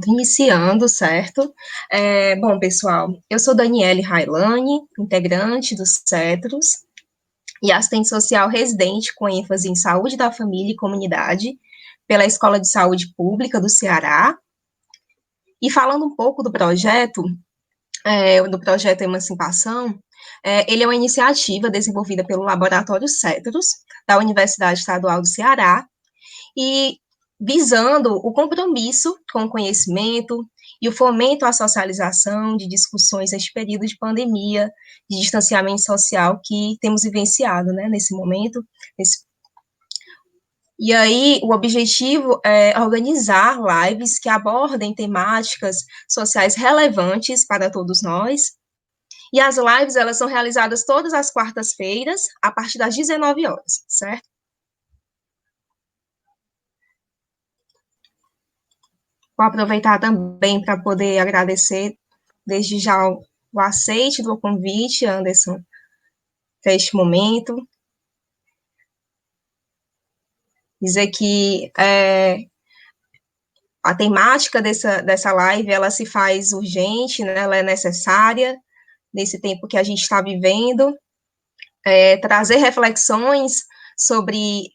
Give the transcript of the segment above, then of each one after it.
Pronto, iniciando, certo? Bom, pessoal, eu sou Daniele Railane, integrante dos Cetros e assistente social residente com ênfase em saúde da família e comunidade pela Escola de Saúde Pública do Ceará. E falando um pouco do projeto Emancipação, ele é uma iniciativa desenvolvida pelo Laboratório Cetros, da Universidade Estadual do Ceará, e visando o compromisso com o conhecimento e o fomento à socialização de discussões neste período de pandemia, de distanciamento social que temos vivenciado, né, nesse momento. E aí, o objetivo é organizar lives que abordem temáticas sociais relevantes para todos nós. E as lives, elas são realizadas todas as quartas-feiras, a partir das 19 horas, certo? Vou aproveitar também para poder agradecer desde já o aceite do convite, Anderson, para este momento. Dizer que a temática dessa live, ela se faz urgente, né, ela é necessária nesse tempo que a gente está vivendo, trazer reflexões sobre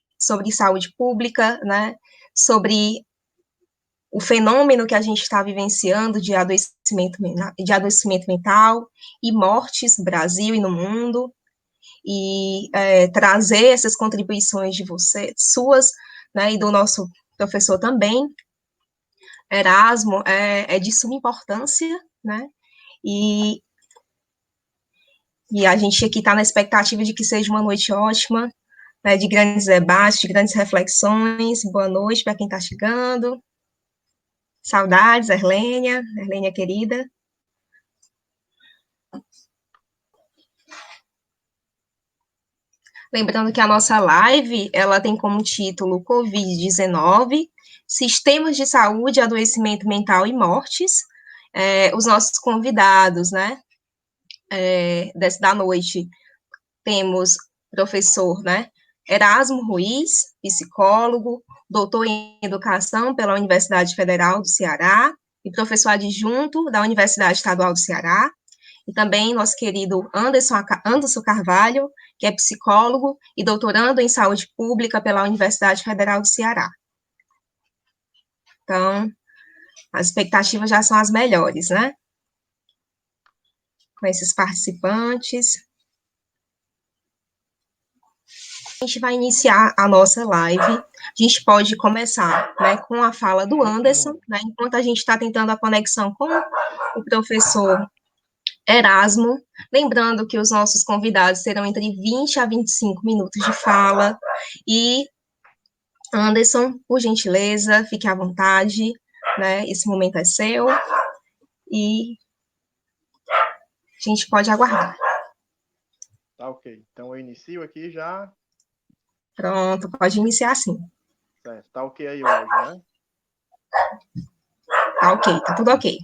saúde pública, né, sobre o fenômeno que a gente está vivenciando de adoecimento mental e mortes no Brasil e no mundo, e trazer essas contribuições de suas, né, e do nosso professor também, Erasmo, é de suma importância, né, e, e a gente aqui está na expectativa de que seja uma noite ótima, né, de grandes debates, de grandes reflexões. Boa noite para quem está chegando. Saudades, Erlênia querida. Lembrando que a nossa live, ela tem como título Covid-19, Sistemas de Saúde, Adoecimento Mental e Mortes. Os nossos convidados, né, da noite, temos professor, né, Erasmo Ruiz, psicólogo, doutor em educação pela Universidade Federal do Ceará e professor adjunto da Universidade Estadual do Ceará, e também nosso querido Anderson Carvalho, que é psicólogo e doutorando em saúde pública pela Universidade Federal do Ceará. Então, as expectativas já são as melhores, né? Com esses participantes. A gente vai iniciar a nossa live. A gente pode começar, né, com a fala do Anderson, né, enquanto a gente está tentando a conexão com o professor Erasmo, lembrando que os nossos convidados terão entre 20 a 25 minutos de fala, e Anderson, por gentileza, fique à vontade, né, esse momento é seu, e a gente pode aguardar. Tá ok, então eu inicio aqui já. Pronto, pode iniciar sim. Certo, tá ok aí o áudio, né? Tá ok, tá tudo ok.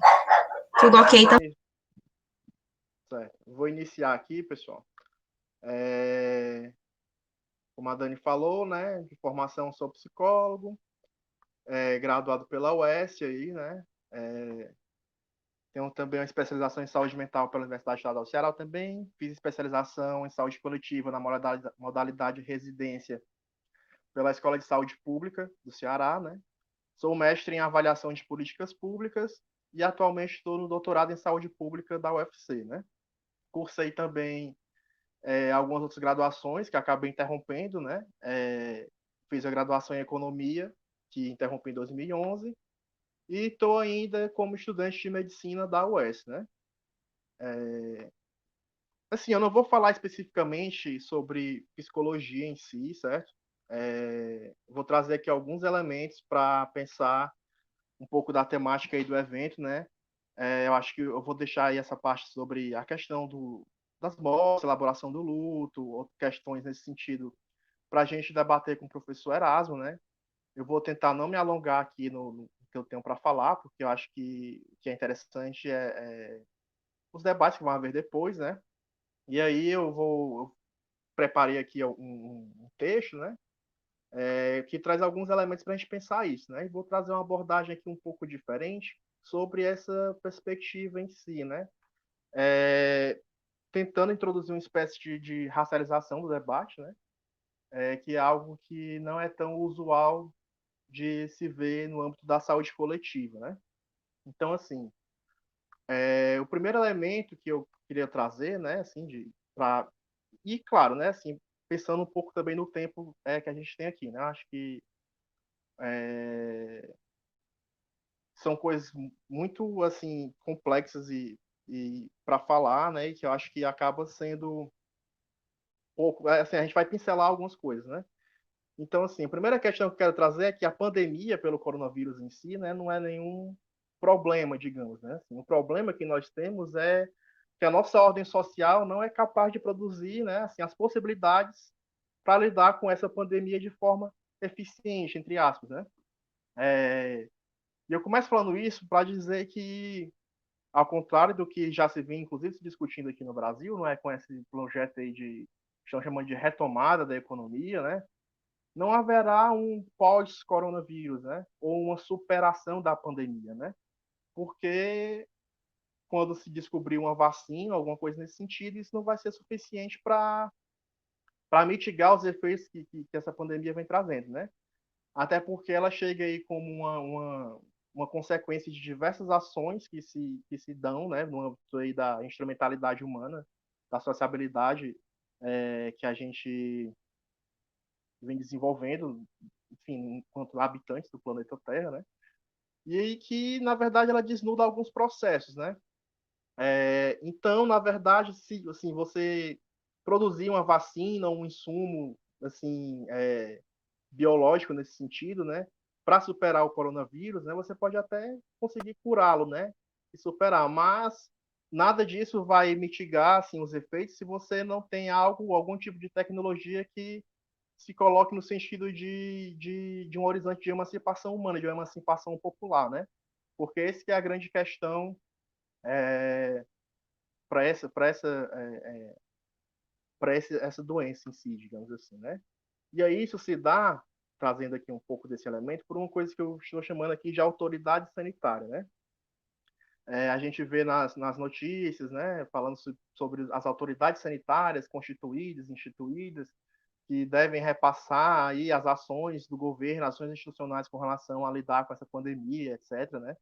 Tudo ok, tá. Certo, vou iniciar aqui, pessoal. Como a Dani falou, né, de formação sou psicólogo, graduado pela UES aí, né, tenho também uma especialização em saúde mental pela Universidade Estadual do Ceará também, fiz especialização em saúde coletiva na modalidade residência pela Escola de Saúde Pública do Ceará, né, sou mestre em avaliação de políticas públicas e atualmente estou no doutorado em saúde pública da UFC, né, cursei também algumas outras graduações que acabei interrompendo, né? Fiz a graduação em economia, que interrompi em 2011, e estou ainda como estudante de medicina da UES, né? Assim, eu não vou falar especificamente sobre psicologia em si, certo? Vou trazer aqui alguns elementos para pensar um pouco da temática aí do evento, né? Eu acho que eu vou deixar aí essa parte sobre a questão das mortes, elaboração do luto, outras questões nesse sentido, para a gente debater com o professor Erasmo, né? Eu vou tentar não me alongar aqui no que eu tenho para falar, porque eu acho que o que é interessante os debates que vão haver depois, né? E aí eu preparei aqui um texto, né? Que traz alguns elementos para a gente pensar isso, né? E vou trazer uma abordagem aqui um pouco diferente, sobre essa perspectiva em si, né? Tentando introduzir uma espécie de racialização do debate, né? Que é algo que não é tão usual de se ver no âmbito da saúde coletiva, né? Então, assim, o primeiro elemento que eu queria trazer, né, assim, e claro, né, assim, pensando um pouco também no tempo que a gente tem aqui, né? Acho que são coisas muito assim complexas e para falar, né? E que eu acho que acaba sendo pouco, assim, a gente vai pincelar algumas coisas, né? Então, assim, a primeira questão que eu quero trazer é que a pandemia pelo coronavírus em si, né, não é nenhum problema, digamos, né? Assim, o problema que nós temos é que a nossa ordem social não é capaz de produzir, né, assim, as possibilidades para lidar com essa pandemia de forma eficiente, entre aspas, né? E eu começo falando isso para dizer que, ao contrário do que já se vem, inclusive, se discutindo aqui no Brasil, não é, com esse projeto aí estão chamando de retomada da economia, né? Não haverá um pós-coronavírus, né? Ou uma superação da pandemia, né? Porque quando se descobrir uma vacina, alguma coisa nesse sentido, isso não vai ser suficiente para mitigar os efeitos que essa pandemia vem trazendo, né? Até porque ela chega aí como uma consequência de diversas ações que se dão, né, no âmbito aí da instrumentalidade humana, da sociabilidade que a gente vem desenvolvendo, enfim, enquanto habitantes do planeta Terra, né? E aí que, na verdade, ela desnuda alguns processos, né? Então, na verdade, se assim, você produzir uma vacina, um insumo, assim, biológico nesse sentido, né? Para superar o coronavírus, né? Você pode até conseguir curá-lo, né? E superar, mas nada disso vai mitigar assim os efeitos se você não tem algum tipo de tecnologia que se coloque no sentido de um horizonte de emancipação humana, de uma emancipação popular, né? Porque esse que é a grande questão para essa doença em si, digamos assim, né? E aí isso se dá, trazendo aqui um pouco desse elemento, por uma coisa que eu estou chamando aqui de autoridade sanitária, né? A gente vê nas notícias, né, falando sobre as autoridades sanitárias constituídas, instituídas, que devem repassar aí as ações do governo, ações institucionais com relação a lidar com essa pandemia, etc., né?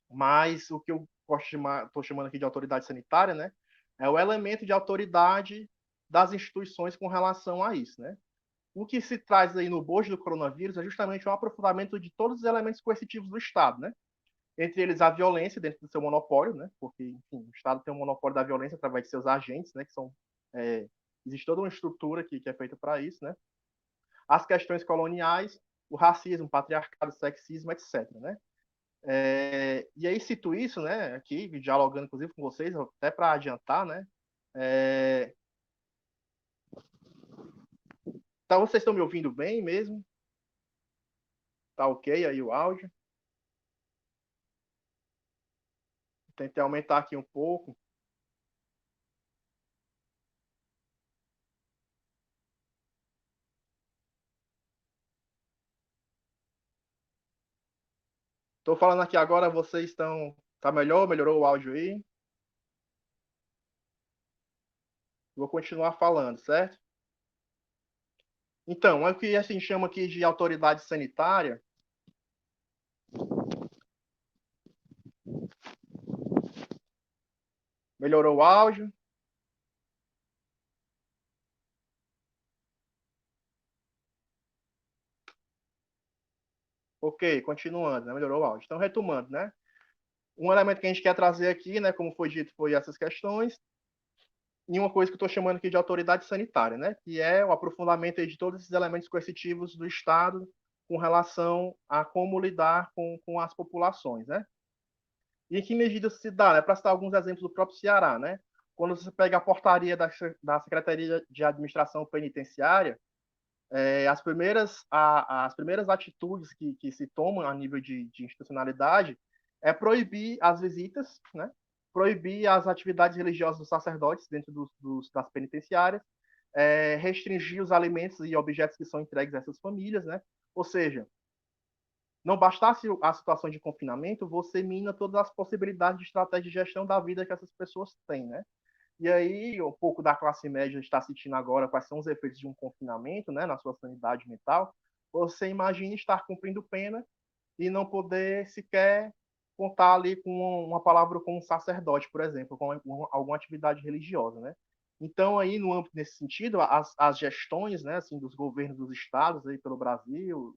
Mas o que eu estou chamando aqui de autoridade sanitária, né, é o elemento de autoridade das instituições com relação a isso, né? O que se traz aí no bojo do coronavírus é justamente um aprofundamento de todos os elementos coercitivos do Estado, né? Entre eles a violência dentro do seu monopólio, né? Porque, enfim, o Estado tem um monopólio da violência através de seus agentes, né? Que são existe toda uma estrutura que é feita para isso, né? As questões coloniais, o racismo, o patriarcado, o sexismo, etc., né? E aí cito isso, né? Aqui dialogando inclusive com vocês, até para adiantar, né? Então vocês estão me ouvindo bem mesmo? Tá ok aí o áudio? Tentei aumentar aqui um pouco. Estou falando aqui agora, vocês estão. Tá melhor? Melhorou o áudio aí? Vou continuar falando, certo? Então, é o que a gente chama aqui de autoridade sanitária. Melhorou o áudio? Ok, continuando, né? Melhorou o áudio. Então, retomando, né? Um elemento que a gente quer trazer aqui, né, como foi dito, foi essas questões, e uma coisa que eu estou chamando aqui de autoridade sanitária, né, que é o aprofundamento de todos esses elementos coercitivos do Estado com relação a como lidar com as populações, né? E em que medida se dá, né? Para citar alguns exemplos do próprio Ceará, né? Quando você pega a portaria da Secretaria de Administração Penitenciária, as primeiras atitudes que se tomam a nível de institucionalidade é proibir as visitas, né? Proibir as atividades religiosas dos sacerdotes dentro das penitenciárias, restringir os alimentos e objetos que são entregues a essas famílias, né? Ou seja, não bastasse a situação de confinamento, você mina todas as possibilidades de estratégia de gestão da vida que essas pessoas têm, né? E aí, um pouco da classe média está sentindo agora quais são os efeitos de um confinamento, né, na sua sanidade mental. Você imagina estar cumprindo pena e não poder sequer contar ali com uma palavra com um sacerdote, por exemplo, com alguma atividade religiosa, né? Então, aí, no âmbito nesse sentido, as gestões, né, assim, dos governos dos estados aí pelo Brasil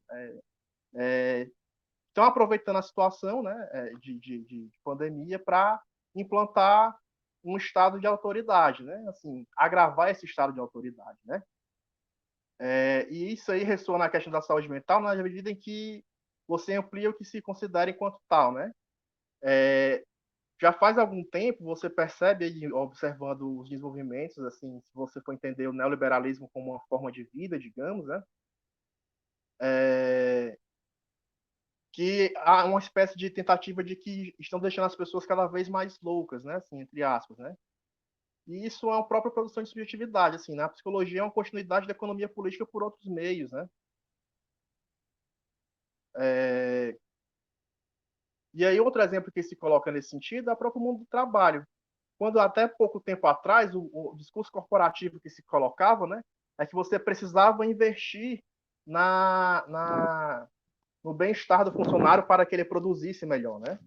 estão aproveitando a situação, né, de pandemia para implantar um estado de autoridade, né? Assim, agravar esse estado de autoridade, né? E isso aí ressoa na questão da saúde mental na medida em que você amplia o que se considera enquanto tal, né? Já faz algum tempo você percebe aí, observando os desenvolvimentos, assim, se você for entender o neoliberalismo como uma forma de vida, digamos, né? Que há uma espécie de tentativa de que estão deixando as pessoas cada vez mais loucas, né? Assim, entre aspas, né? E isso é uma própria produção de subjetividade, assim, na psicologia é uma continuidade da economia política por outros meios, né? É... E aí outro exemplo que se coloca nesse sentido é o próprio mundo do trabalho. Quando até pouco tempo atrás o discurso corporativo que se colocava, né, é que você precisava investir no bem-estar do funcionário para que ele produzisse melhor, né?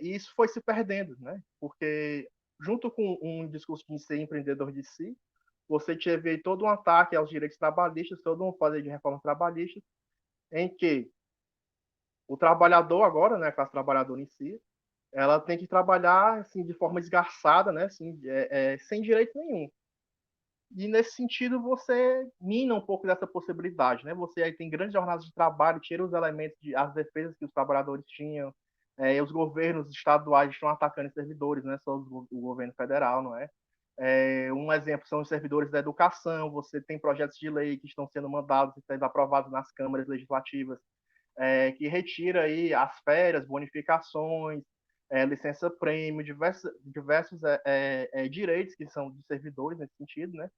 E isso foi se perdendo, né? Porque junto com um discurso de ser empreendedor de si, você teve todo um ataque aos direitos trabalhistas, todo um poder de reforma trabalhista, em que o trabalhador agora, né, a classe trabalhadora em si, ela tem que trabalhar assim de forma esgarçada, né, assim, sem direito nenhum. E nesse sentido você mina um pouco dessa possibilidade, né? Você aí tem grandes jornadas de trabalho, tira os elementos as defesas que os trabalhadores tinham, e os governos estaduais estão atacando os servidores, né? Só o governo federal, não é? Um exemplo são os servidores da educação. Você tem projetos de lei que estão sendo mandados e sendo aprovados nas câmaras legislativas, que retira aí as férias, bonificações, licença-prêmio, diversos direitos que são de servidores nesse sentido, né,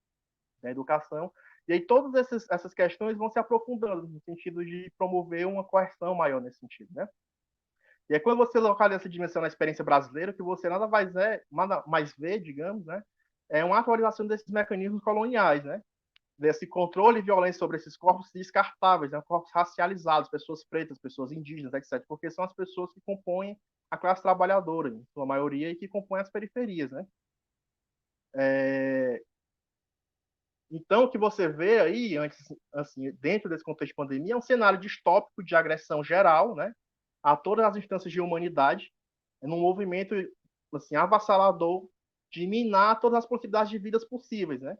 da educação. E aí todas essas questões vão se aprofundando no sentido de promover uma coerção maior nesse sentido, né? E aí quando você localiza essa dimensão na experiência brasileira, que você nada mais vê, digamos, né, é uma atualização desses mecanismos coloniais, né? Desse controle e violência sobre esses corpos descartáveis, né? Corpos racializados, pessoas pretas, pessoas indígenas, etc., porque são as pessoas que compõem a classe trabalhadora, em sua maioria, e que compõem as periferias, né? Então, o que você vê aí, antes, assim, dentro desse contexto de pandemia, é um cenário distópico de agressão geral, né, a todas as instâncias de humanidade, num movimento assim, avassalador de minar todas as possibilidades de vidas possíveis, né?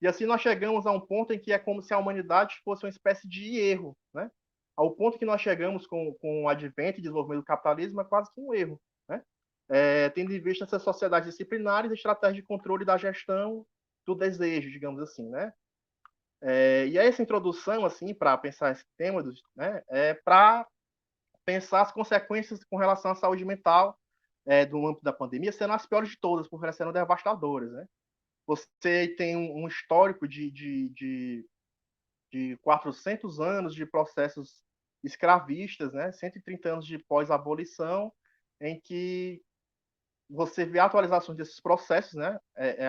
E assim nós chegamos a um ponto em que é como se a humanidade fosse uma espécie de erro, né? Ao ponto que nós chegamos com o advento e desenvolvimento do capitalismo é quase que um erro, né? Tendo em vista essas sociedades disciplinares, estratégias de controle da gestão do desejo, digamos assim, né? E essa introdução, assim, para pensar esse tema, né, é para pensar as consequências com relação à saúde mental do âmbito da pandemia sendo as piores de todas, porque elas sendo devastadoras, né? Você tem um histórico de 400 anos de processos escravistas, né? 130 anos de pós-abolição, em que você vê atualizações desses processos, né,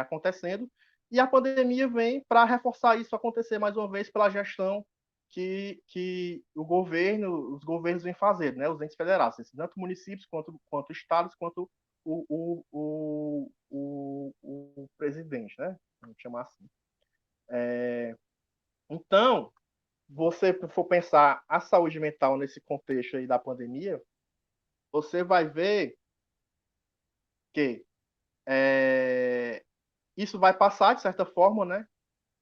acontecendo, e a pandemia vem para reforçar isso acontecer mais uma vez pela gestão que os governos vêm fazendo, né, os entes federados, assim, tanto municípios quanto estados, quanto o presidente, né, vamos chamar assim. Então, você for pensar a saúde mental nesse contexto aí da pandemia, você vai ver que isso vai passar de certa forma, né?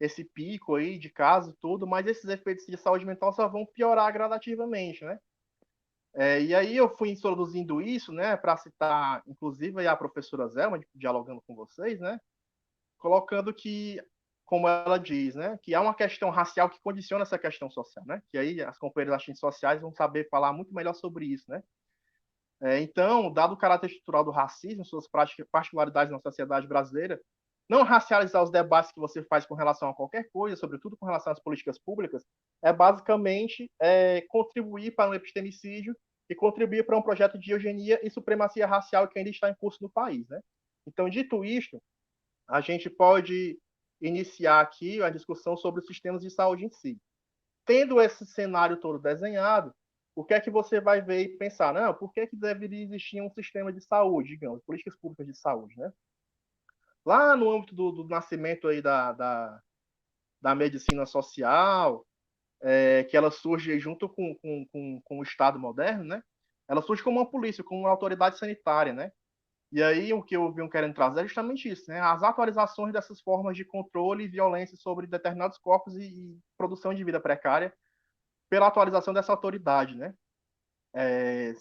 Esse pico aí de casos e tudo, mas esses efeitos de saúde mental só vão piorar gradativamente, né? E aí eu fui introduzindo isso, né, para citar, inclusive, aí a professora Zelma, dialogando com vocês, né, colocando que, como ela diz, né, que há uma questão racial que condiciona essa questão social, né, que aí as companheiras das ciências sociais vão saber falar muito melhor sobre isso, né. Então, dado o caráter estrutural do racismo, suas particularidades na sociedade brasileira, não racializar os debates que você faz com relação a qualquer coisa, sobretudo com relação às políticas públicas, é basicamente contribuir para um epistemicídio e contribuir para um projeto de eugenia e supremacia racial que ainda está em curso no país, né? Então, dito isto, a gente pode iniciar aqui a discussão sobre os sistemas de saúde em si. Tendo esse cenário todo desenhado, o que é que você vai ver e pensar? Não, por que deveria existir um sistema de saúde, digamos, políticas públicas de saúde, né? Lá no âmbito do nascimento aí da medicina social, que ela surge junto com o Estado moderno, né? Ela surge como uma polícia, como uma autoridade sanitária, né? E aí o que eu venho querendo trazer é justamente isso, né? As atualizações dessas formas de controle e violência sobre determinados corpos e produção de vida precária pela atualização dessa autoridade, né?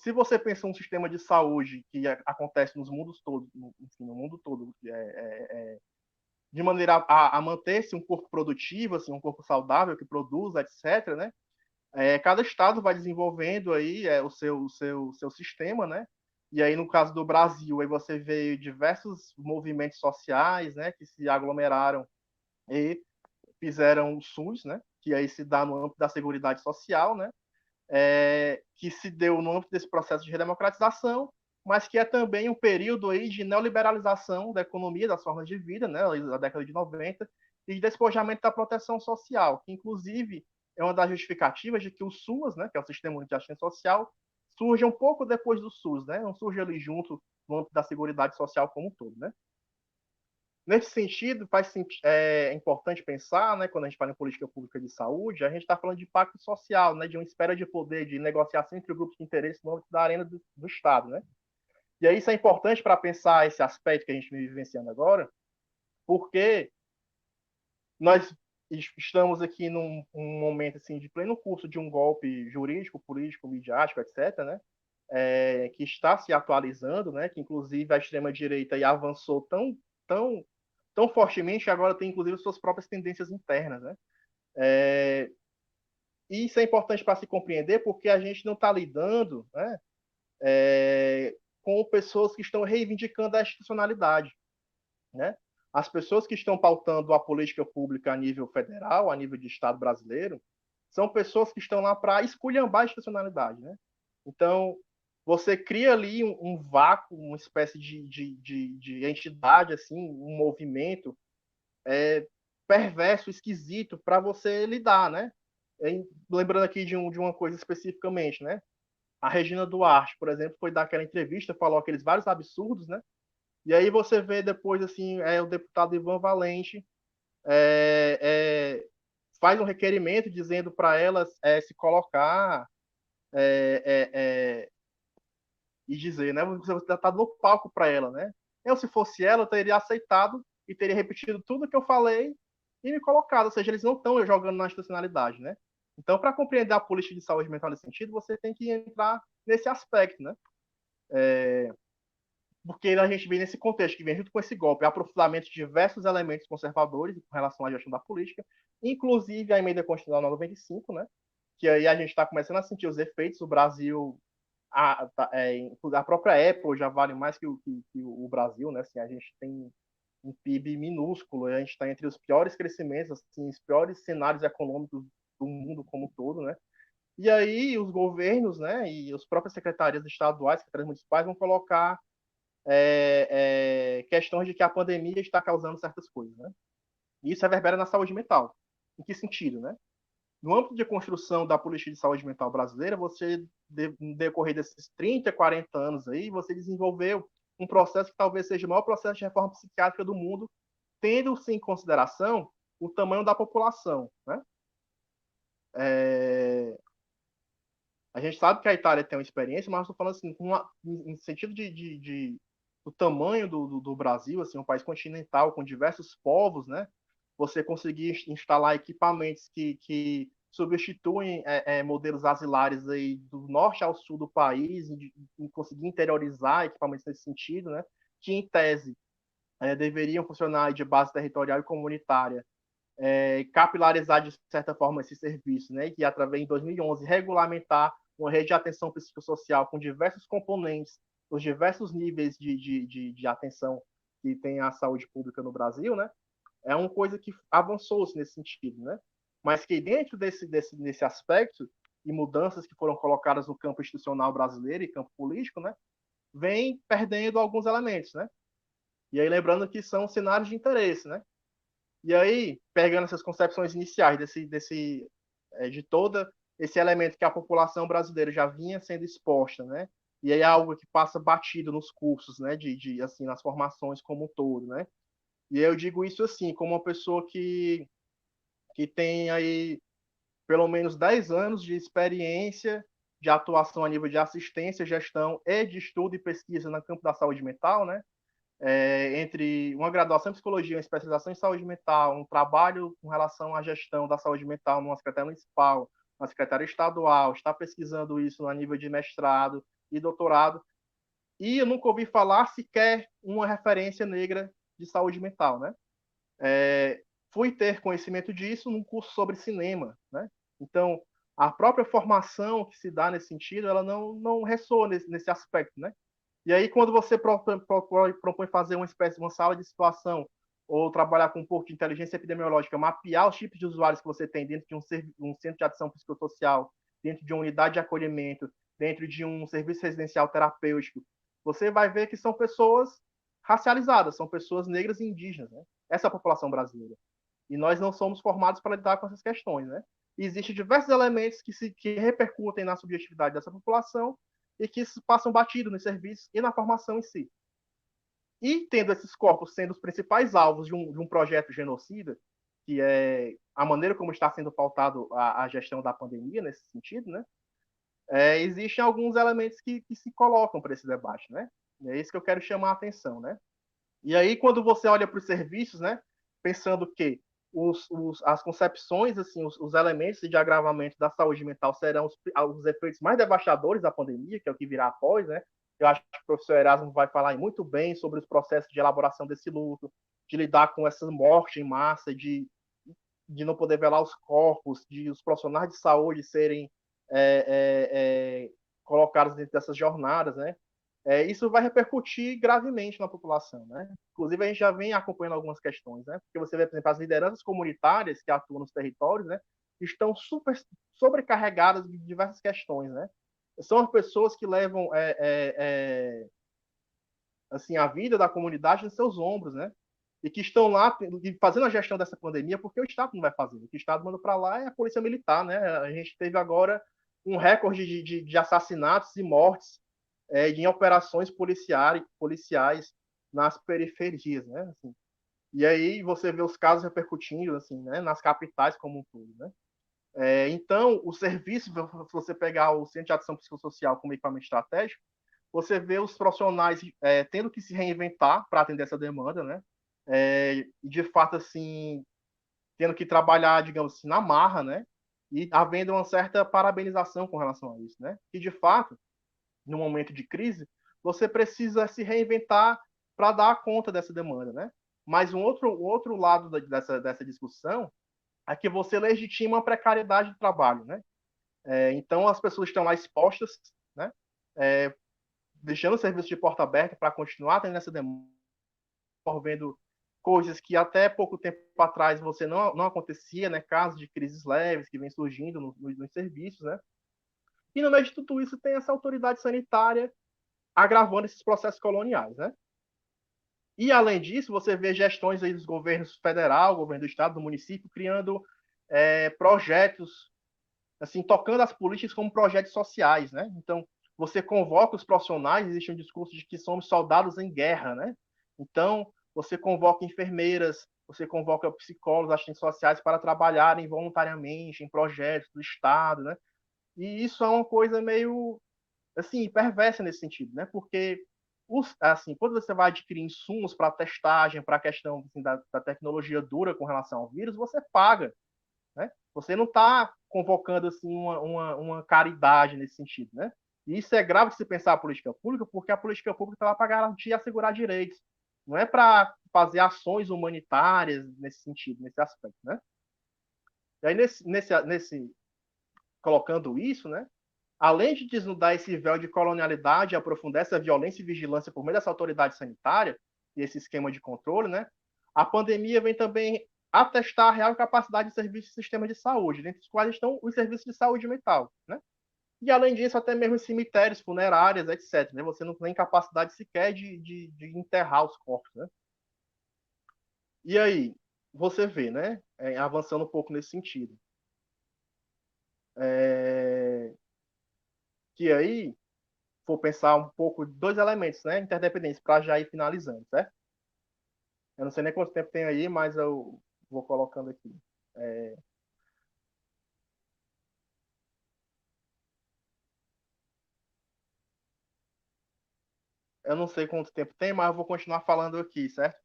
Se você pensa um sistema de saúde que acontece nos mundos todos, enfim, no mundo todo, de maneira a manter-se um corpo produtivo, assim, um corpo saudável que produza, etc., né? Cada estado vai desenvolvendo aí o seu sistema, né? E aí, no caso do Brasil, aí você vê diversos movimentos sociais, né, que se aglomeraram e fizeram o SUS, né, que aí se dá no âmbito da Seguridade Social, né, que se deu no âmbito desse processo de redemocratização, mas que é também um período aí de neoliberalização da economia, das formas de vida, né, da década de 90, e de despojamento da proteção social, que inclusive é uma das justificativas de que o SUAS, né, que é o Sistema Único de Assistência Social, surge um pouco depois do SUS, né, não surge ali junto no âmbito da Seguridade Social como um todo, né. Nesse sentido, é importante pensar, né, quando a gente fala em política pública de saúde, a gente está falando de pacto social, né, de uma esfera de poder, de negociação entre grupos de interesse no âmbito da arena do Estado. Né? E aí isso é importante para pensar esse aspecto que a gente vem vivenciando agora, porque nós estamos aqui num momento assim, de pleno curso de um golpe jurídico, político, midiático, etc., né? Que está se atualizando, né? Que inclusive a extrema-direita avançou tão fortemente que agora tem inclusive suas próprias tendências internas, né? E isso é importante para se compreender porque a gente não está lidando, né, com pessoas que estão reivindicando a institucionalidade, né? As pessoas que estão pautando a política pública a nível federal, a nível de Estado brasileiro, são pessoas que estão lá para esculhambar a institucionalidade, né? Então, você cria ali um vácuo, uma espécie de entidade, assim, um movimento perverso, esquisito para você lidar, né? Lembrando aqui de uma coisa especificamente, né? A Regina Duarte, por exemplo, foi dar aquela entrevista, falou aqueles vários absurdos, né? E aí você vê depois, assim, o deputado Ivan Valente faz um requerimento dizendo para ela se colocar e dizer, né? Você está no palco para ela, né? Eu, se fosse ela, eu teria aceitado e teria repetido tudo que eu falei e me colocado. Ou seja, eles não estão jogando na institucionalidade, né? Então, para compreender a política de saúde mental nesse sentido, você tem que entrar nesse aspecto, né? Porque a gente vem nesse contexto que vem junto com esse golpe, aprofundamento de diversos elementos conservadores com relação à gestão da política, inclusive a emenda constitucional 95, né? Que aí a gente está começando a sentir os efeitos. O Brasil, a própria Apple já vale mais que o Brasil, né? Assim, a gente tem um PIB minúsculo, a gente está entre os piores crescimentos, assim, os piores cenários econômicos do mundo como um todo, né? E aí os governos, né, e as próprias secretarias estaduais, secretarias municipais vão colocar questões de que a pandemia está causando certas coisas, né? E isso reverbera na saúde mental. Em que sentido, né? No âmbito de construção da política de saúde mental brasileira, você, no decorrer desses 30, 40 anos aí, você desenvolveu um processo que talvez seja o maior processo de reforma psiquiátrica do mundo, tendo-se em consideração o tamanho da população, né? A gente sabe que a Itália tem uma experiência, mas estou falando assim, em sentido do tamanho do Brasil, assim, um país continental com diversos povos, né? Você conseguir instalar equipamentos que substituem modelos asilares aí do norte ao sul do país, e conseguir interiorizar equipamentos nesse sentido, né? Que em tese deveriam funcionar de base territorial e comunitária, capilarizar de certa forma esse serviço, né? Que através de 2011 regulamentar uma rede de atenção psicossocial com diversos componentes, os diversos níveis de atenção que tem a saúde pública no Brasil, né? É uma coisa que avançou-se nesse sentido, né? Mas que dentro desse aspecto e mudanças que foram colocadas no campo institucional brasileiro e campo político, né? Vem perdendo alguns elementos, né? E aí lembrando que são cenários de interesse, né? E aí, pegando essas concepções iniciais de toda esse elemento que a população brasileira já vinha sendo exposta, né? E aí é algo que passa batido nos cursos, né? Assim, nas formações como um todo, né? E eu digo isso assim, como uma pessoa que tem aí pelo menos 10 anos de experiência de atuação a nível de assistência, gestão e de estudo e pesquisa no campo da saúde mental, né? Entre uma graduação em psicologia, uma especialização em saúde mental, um trabalho com relação à gestão da saúde mental numa secretaria municipal, uma secretaria estadual, está pesquisando isso a nível de mestrado e doutorado, e eu nunca ouvi falar sequer uma referência negra de saúde mental, né? Fui ter conhecimento disso num curso sobre cinema, né? Então, a própria formação que se dá nesse sentido, ela não ressoa nesse aspecto, né? E aí, quando você propõe fazer uma espécie de uma sala de situação ou trabalhar com um pouco de inteligência epidemiológica, mapear os tipos de usuários que você tem dentro de um centro de ação psicossocial, dentro de uma unidade de acolhimento, dentro de um serviço residencial terapêutico, você vai ver que são pessoas racializadas, são pessoas negras e indígenas, né? Essa é a população brasileira. E nós não somos formados para lidar com essas questões, né? E existem diversos elementos que repercutem na subjetividade dessa população e que passam batido nos serviços e na formação em si. E tendo esses corpos sendo os principais alvos de um projeto genocida, que é a maneira como está sendo pautado a gestão da pandemia nesse sentido, né? Existem alguns elementos que se colocam para esse debate, né? É isso que eu quero chamar a atenção, né? E aí, quando você olha para os serviços, né, pensando que as concepções, assim, os elementos de agravamento da saúde mental serão os efeitos mais devastadores da pandemia, que é o que virá após, né? Eu acho que o professor Erasmo vai falar muito bem sobre os processos de elaboração desse luto, de lidar com essa morte em massa, de não poder velar os corpos, de os profissionais de saúde serem colocados dentro dessas jornadas, né? Isso vai repercutir gravemente na população, né? Inclusive, a gente já vem acompanhando algumas questões, né? Porque você vê, por exemplo, as lideranças comunitárias que atuam nos territórios, né? Estão super sobrecarregadas de diversas questões, né? São as pessoas que levam assim, a vida da comunidade nos seus ombros, né? E que estão lá fazendo a gestão dessa pandemia, porque o Estado não vai fazer. O que o Estado manda para lá é a Polícia Militar, né? A gente teve agora um recorde de assassinatos e mortes em operações policiais nas periferias, né? Assim, e aí você vê os casos repercutindo, assim, né? Nas capitais como um todo, né? Então, o serviço, se você pegar o Centro de Ação Psicossocial como equipamento estratégico, você vê os profissionais tendo que se reinventar para atender essa demanda, né? De fato, assim, tendo que trabalhar, digamos assim, na marra, né? E havendo uma certa parabenização com relação a isso, né? E, de fato, no momento de crise, você precisa se reinventar para dar conta dessa demanda, né? Mas um outro lado dessa discussão é que você legitima a precariedade do trabalho, né? Então, as pessoas estão lá expostas, né? Deixando o serviço de porta aberta para continuar tendo essa demanda, vendo coisas que até pouco tempo atrás você não acontecia, né? Casos de crises leves que vem surgindo nos serviços, né? E no meio de tudo isso tem essa autoridade sanitária agravando esses processos coloniais, né? E além disso, você vê gestões aí dos governos federal, governo do estado, do município, criando projetos, assim, tocando as políticas como projetos sociais, né? Então, você convoca os profissionais, existe um discurso de que somos soldados em guerra, né? Então, você convoca enfermeiras, você convoca psicólogos, assistentes sociais para trabalharem voluntariamente em projetos do Estado, né? E isso é uma coisa meio, assim, perversa nesse sentido, né? Porque, assim, quando você vai adquirir insumos para testagem, para a questão assim, da tecnologia dura com relação ao vírus, você paga, né? Você não está convocando assim uma caridade nesse sentido, né? E isso é grave se pensar a política pública, porque a política pública está lá para garantir e assegurar direitos, não é para fazer ações humanitárias nesse sentido, nesse aspecto, né? E aí nesse colocando isso, né? Além de desnudar esse véu de colonialidade e aprofundar essa violência e vigilância por meio dessa autoridade sanitária, e esse esquema de controle, né, a pandemia vem também atestar a real capacidade de serviços do sistema de saúde, dentre os quais estão os serviços de saúde mental, né? E, além disso, até mesmo os cemitérios, funerárias, etc. Né? Você não tem capacidade sequer de enterrar os corpos, né? E aí, você vê, né? Avançando um pouco nesse sentido. Que aí, vou pensar um pouco de dois elementos, né? Interdependentes, para já ir finalizando, certo? Eu não sei nem quanto tempo tem aí, mas eu vou colocando aqui. Eu não sei quanto tempo tem, mas eu vou continuar falando aqui, certo?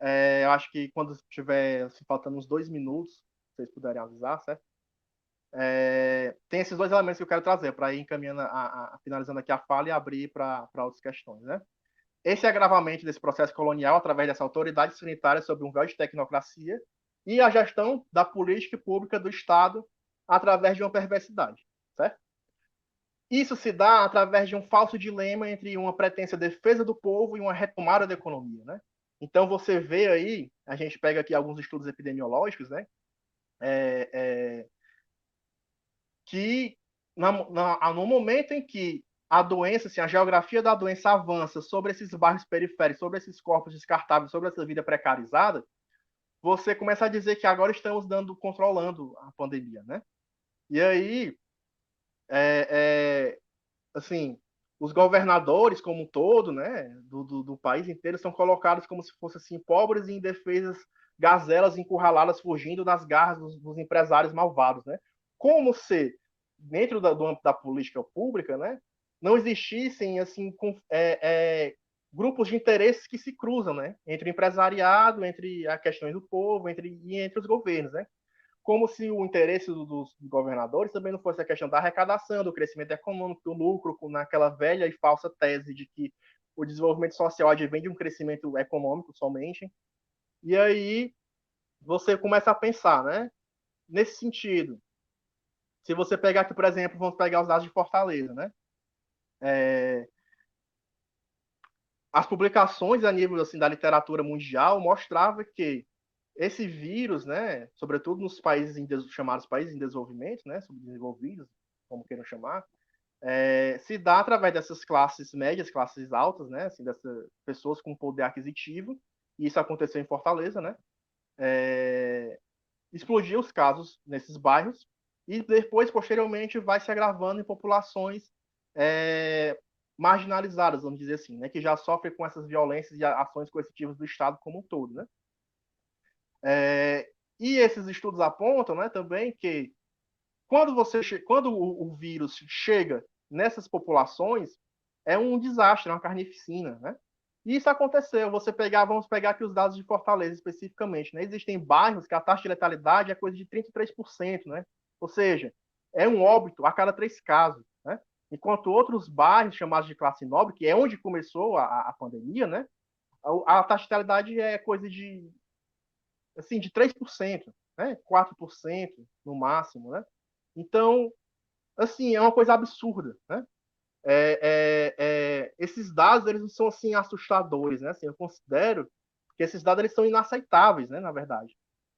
Eu acho que quando tiver assim, faltando uns 2 minutos, se vocês puderem avisar, certo? Tem esses dois elementos que eu quero trazer para ir encaminhando, finalizando aqui a fala e abrir para outras questões, né? Esse agravamento desse processo colonial através dessa autoridade sanitária sob um véu de tecnocracia e a gestão da política pública do Estado através de uma perversidade, certo? Isso se dá através de um falso dilema entre uma pretensa defesa do povo e uma retomada da economia, né? Então você vê aí, a gente pega aqui alguns estudos epidemiológicos, né? É, é, que no momento em que a doença, assim, a geografia da doença avança sobre esses bairros periféricos, sobre esses corpos descartáveis, sobre essa vida precarizada, você começa a dizer que agora estamos controlando a pandemia, né? E aí, assim, os governadores como um todo, né, do país inteiro, são colocados como se fossem assim, pobres e indefesas gazelas encurraladas fugindo das garras dos empresários malvados, né? Como se dentro do âmbito da política pública, né, não existissem assim grupos de interesses que se cruzam, né, entre o empresariado, entre as questões do povo, entre os governos, né? Como se o interesse dos governadores também não fosse a questão da arrecadação, do crescimento econômico, do lucro, naquela velha e falsa tese de que o desenvolvimento social advém de um crescimento econômico somente. E aí você começa a pensar, né? Nesse sentido, se você pegar aqui, por exemplo, vamos pegar os dados de Fortaleza, né? As publicações a nível assim da literatura mundial mostravam que esse vírus, né, sobretudo nos países chamados países em desenvolvimento, né, subdesenvolvidos, como queiram chamar, se dá através dessas classes médias, classes altas, né, assim, dessas pessoas com poder aquisitivo, e isso aconteceu em Fortaleza, né, explodiu os casos nesses bairros, e depois, posteriormente, vai se agravando em populações marginalizadas, vamos dizer assim, né, que já sofrem com essas violências e ações coercitivas do Estado como um todo, né. E esses estudos apontam, né, também que quando o vírus chega nessas populações, é um desastre, é uma carnificina, né? E isso aconteceu. Vamos pegar aqui os dados de Fortaleza especificamente, né? Existem bairros que a taxa de letalidade é coisa de 33%, né? Ou seja, é um óbito a cada 3 casos, né? Enquanto outros bairros chamados de classe nobre, que é onde começou a pandemia, né? A taxa de letalidade é coisa de, assim, de 3%, né? 4% no máximo, né? Então, assim, é uma coisa absurda, né? Esses dados, eles não são, assim, assustadores, né? Assim, eu considero que esses dados, eles são inaceitáveis, né, na verdade.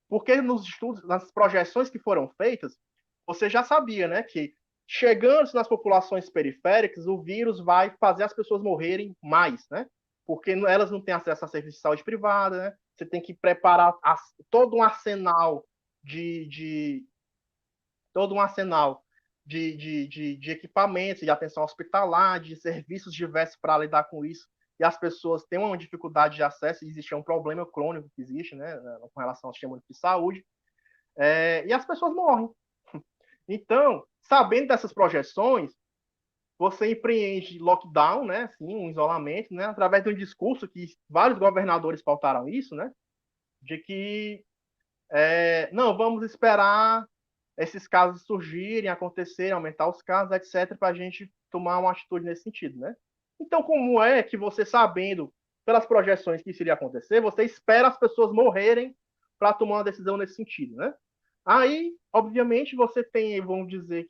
Porque nos estudos, nas projeções que foram feitas, você já sabia, né, que chegando nas populações periféricas, o vírus vai fazer as pessoas morrerem mais, né? Porque elas não têm acesso a serviço de saúde privada, né? Você tem que preparar todo um arsenal de, de todo um arsenal de equipamentos, de atenção hospitalar, de serviços diversos para lidar com isso. E as pessoas têm uma dificuldade de acesso, e existe um problema crônico que existe, né, com relação ao sistema de saúde, e as pessoas morrem. Então, sabendo dessas projeções, você empreende lockdown, né, assim, um isolamento, né, através de um discurso que vários governadores pautaram isso, né, de que não, vamos esperar esses casos surgirem, acontecerem, aumentar os casos, etc., para a gente tomar uma atitude nesse sentido, né? Então, como é que você, sabendo pelas projeções que isso iria acontecer, você espera as pessoas morrerem para tomar uma decisão nesse sentido, né? Aí, obviamente, você tem, vamos dizer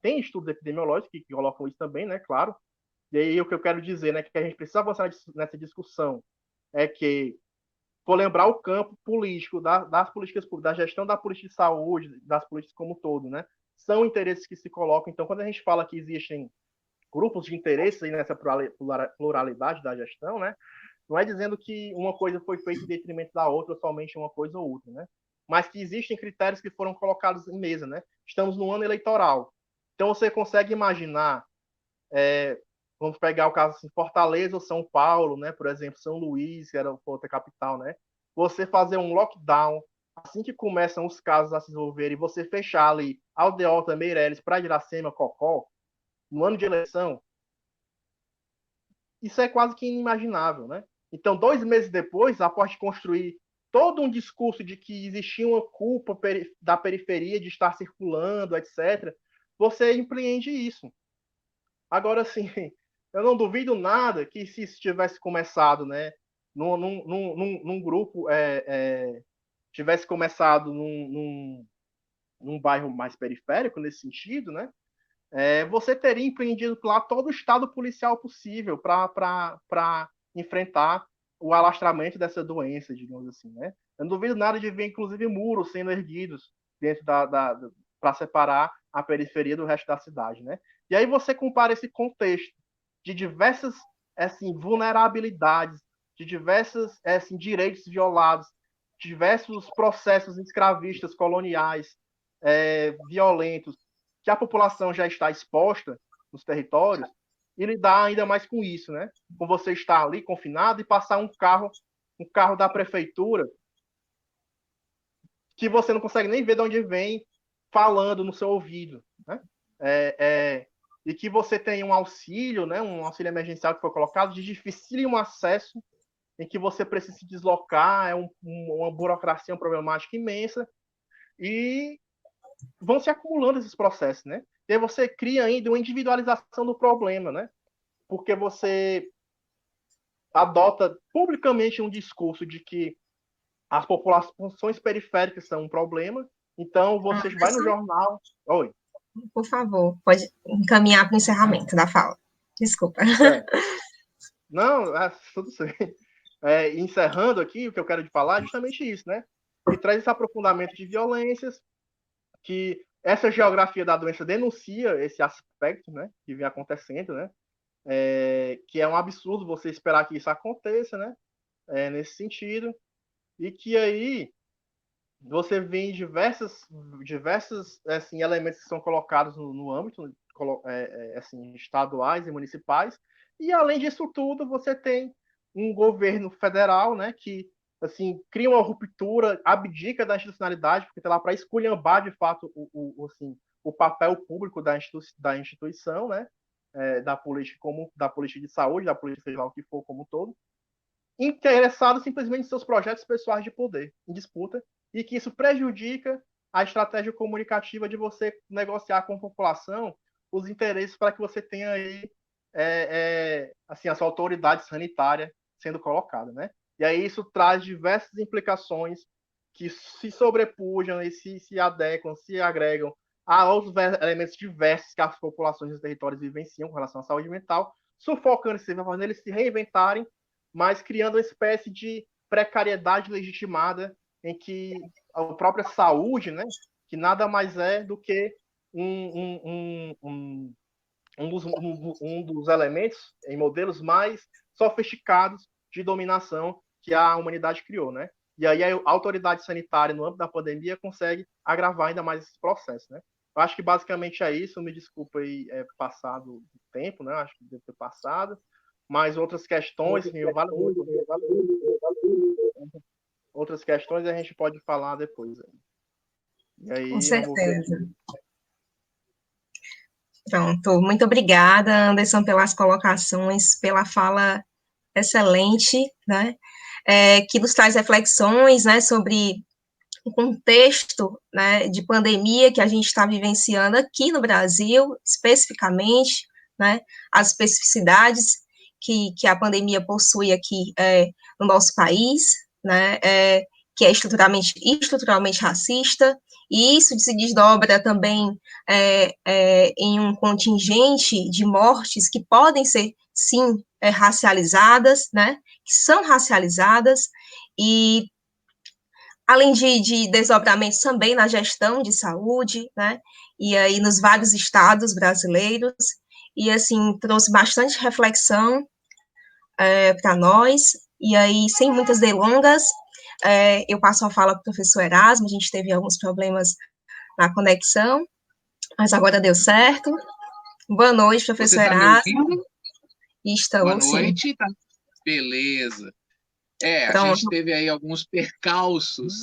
tem estudos epidemiológicos que colocam isso também, né? Claro, E aí o que eu quero dizer, né, que a gente precisa avançar nessa discussão é que vou lembrar o campo político das políticas públicas, da gestão da política de saúde, das políticas como um todo, né? São interesses que se colocam. Então, quando a gente fala que existem grupos de interesses aí nessa pluralidade da gestão, né? Não é dizendo que uma coisa foi feita em detrimento da outra, somente uma coisa ou outra, né? Mas que existem critérios que foram colocados em mesa, né? Estamos no ano eleitoral. Então, você consegue imaginar, vamos pegar o caso assim, Fortaleza ou São Paulo, né? Por exemplo, São Luís, que era outra capital, né? Você fazer um lockdown assim que começam os casos a se desenvolver e você fechar ali Aldeota, Meireles, Praia de Iracema, Cocó, no ano de eleição, isso é quase que inimaginável, né? Então, 2 meses depois, após construir todo um discurso de que existia uma culpa da periferia de estar circulando, etc., você empreende isso. Agora, assim, eu não duvido nada que se isso tivesse começado, né, num grupo, tivesse começado num bairro mais periférico, nesse sentido, né, você teria empreendido lá todo o estado policial possível para enfrentar o alastramento dessa doença, digamos assim, né? Eu não duvido nada de ver, inclusive, muros sendo erguidos dentro para separar a periferia do resto da cidade, né? E aí você compara esse contexto de diversas assim, vulnerabilidades, de diversos assim, direitos violados, diversos processos escravistas coloniais violentos, que a população já está exposta nos territórios, e lidar ainda mais com isso, né? Com você estar ali confinado e passar um carro da prefeitura que você não consegue nem ver de onde vem falando no seu ouvido, né? E que você tem um auxílio, né? Um auxílio emergencial que foi colocado de dificílimo acesso, em que você precisa se deslocar, uma burocracia, uma problemática imensa, e vão se acumulando esses processos, né? E aí você cria ainda uma individualização do problema, né? Porque você adota publicamente um discurso de que as populações periféricas são um problema, então você vai no jornal... Oi. Por favor, pode encaminhar para o encerramento da fala. Desculpa. Certo. Não, tudo certo. Encerrando aqui, o que eu quero falar é justamente isso, né? Que traz esse aprofundamento de violências, que essa geografia da doença denuncia esse aspecto, né, que vem acontecendo, né, que é um absurdo você esperar que isso aconteça, né, nesse sentido, e que aí você vê diversos assim, elementos que são colocados no âmbito assim, estaduais e municipais, e além disso tudo, você tem um governo federal, né, que assim, cria uma ruptura, abdica da institucionalidade, porque está lá para esculhambar, de fato, assim, o papel público da instituição, né, da política de saúde, da política federal, o que for como um todo, interessado simplesmente em seus projetos pessoais de poder, em disputa, e que isso prejudica a estratégia comunicativa de você negociar com a população os interesses para que você tenha aí assim, a sua autoridade sanitária sendo colocada, né? E aí isso traz diversas implicações que se sobrepujam e se adequam, se agregam a outros elementos diversos que as populações dos territórios vivenciam com relação à saúde mental, sufocando esses, fazendo eles se reinventarem, mas criando uma espécie de precariedade legitimada em que a própria saúde, né, que nada mais é do que um dos elementos em modelos mais sofisticados de dominação que a humanidade criou, né? E aí a autoridade sanitária no âmbito da pandemia consegue agravar ainda mais esse processo, né? Eu acho que basicamente é isso. Me desculpa aí passado o tempo, né? Acho que deve ter passado. Mas outras questões, outras questões a gente pode falar depois. E Com aí eu vou ver certeza. aqui. Pronto. Muito obrigada, Anderson, pelas colocações, pela fala excelente, né? Que nos traz reflexões, né, sobre o contexto, né, de pandemia que a gente está vivenciando aqui no Brasil, especificamente, né, as especificidades que a pandemia possui aqui no nosso país, né, que é estruturalmente racista, e isso se desdobra também em um contingente de mortes que podem ser, sim, racializadas, né, que são racializadas, e além de desdobramentos também na gestão de saúde, né, e aí nos vários estados brasileiros, e assim, trouxe bastante reflexão para nós, e aí, sem muitas delongas, eu passo a fala para o professor Erasmo, a gente teve alguns problemas na conexão, mas agora deu certo. Boa noite, Você professor está me Erasmo. ouvindo? Boa Estou, sim. noite. Tá. Beleza. A gente Pronto, teve aí alguns percalços.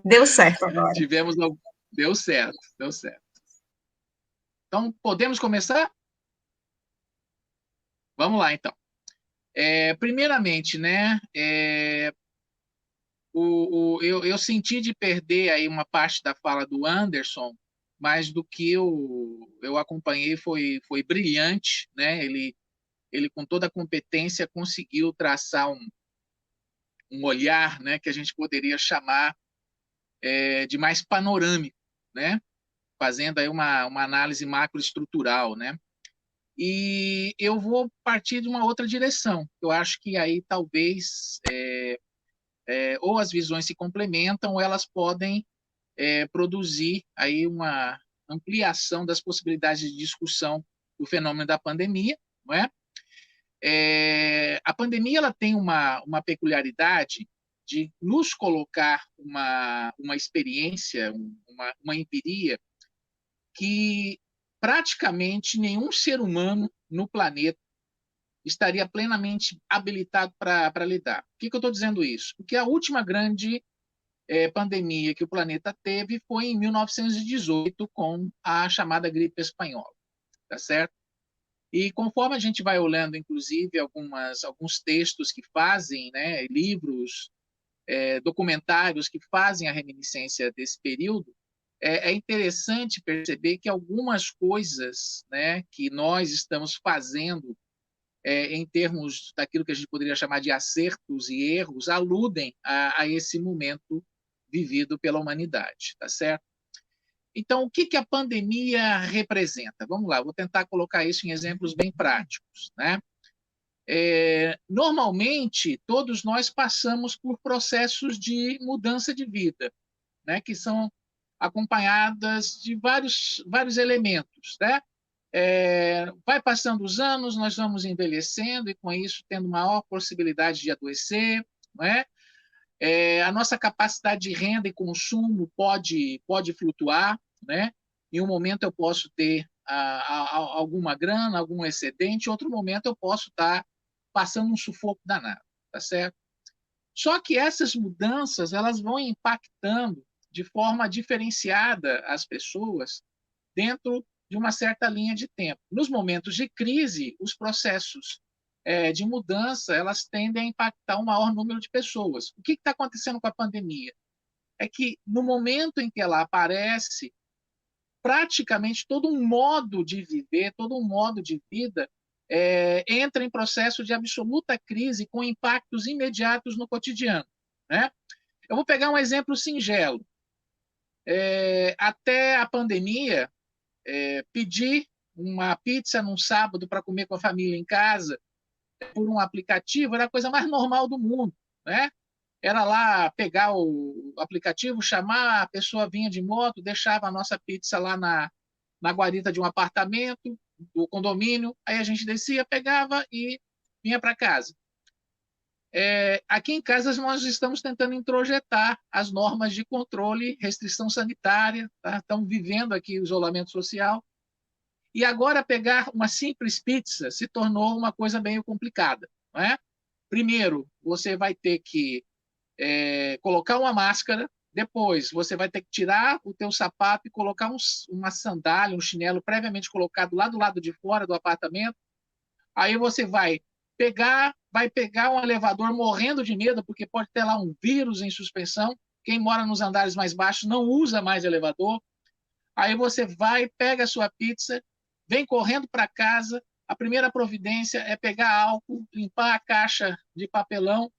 deu certo agora. Tivemos algum... Deu certo, deu certo. Então, podemos começar? Vamos lá, então. Primeiramente, né, eu senti de perder aí uma parte da fala do Anderson, mas do que eu acompanhei foi brilhante, né? Ele, com toda a competência, conseguiu traçar um olhar, né, que a gente poderia chamar de mais panorâmico, né? Fazendo aí uma análise macroestrutural, né? E eu vou partir de uma outra direção. Eu acho que aí talvez ou as visões se complementam ou elas podem produzir aí uma ampliação das possibilidades de discussão do fenômeno da pandemia, não é? A pandemia ela tem uma peculiaridade de nos colocar uma experiência, uma empiria que praticamente nenhum ser humano no planeta estaria plenamente habilitado para lidar. Por que eu estou dizendo isso? Porque a última grande pandemia que o planeta teve foi em 1918, com a chamada gripe espanhola, tá certo? E conforme a gente vai olhando, inclusive, alguns textos que fazem, né, livros, documentários que fazem a reminiscência desse período, é interessante perceber que algumas coisas, né, que nós estamos fazendo em termos daquilo que a gente poderia chamar de acertos e erros, aludem a esse momento vivido pela humanidade, tá certo? Então, o que a pandemia representa? Vamos lá, vou tentar colocar isso em exemplos bem práticos, né? Normalmente, todos nós passamos por processos de mudança de vida, né? Que são acompanhadas de vários elementos, né? Vai passando os anos, nós vamos envelhecendo e, com isso, tendo maior possibilidade de adoecer, não é? A nossa capacidade de renda e consumo pode flutuar, né? Em um momento eu posso ter alguma grana, algum excedente, em outro momento eu posso estar passando um sufoco danado, tá certo? Só que essas mudanças elas vão impactando de forma diferenciada as pessoas dentro de uma certa linha de tempo. Nos momentos de crise, os processos de mudança elas tendem a impactar um maior número de pessoas. O que está acontecendo com a pandemia? É que no momento em que ela aparece, praticamente todo um modo de viver, todo um modo de vida entra em processo de absoluta crise com impactos imediatos no cotidiano, né? Eu vou pegar um exemplo singelo. Até a pandemia, pedir uma pizza num sábado para comer com a família em casa por um aplicativo era a coisa mais normal do mundo, né? Era lá pegar o aplicativo, chamar, a pessoa vinha de moto, deixava a nossa pizza lá na guarita de um apartamento, do condomínio, aí a gente descia, pegava e vinha para casa. Aqui em casa nós estamos tentando introjetar as normas de controle, restrição sanitária, tá? Estamos vivendo aqui o isolamento social, e agora pegar uma simples pizza se tornou uma coisa meio complicada, não é? Primeiro, você vai ter que colocar uma máscara, depois você vai ter que tirar o teu sapato e colocar uma sandália, um chinelo previamente colocado lá do lado de fora do apartamento. Aí você vai pegar um elevador morrendo de medo, porque pode ter lá um vírus em suspensão. Quem mora nos andares mais baixos não usa mais elevador. Aí você vai, pega a sua pizza, vem correndo para casa. A primeira providência é pegar álcool, limpar a caixa de papelão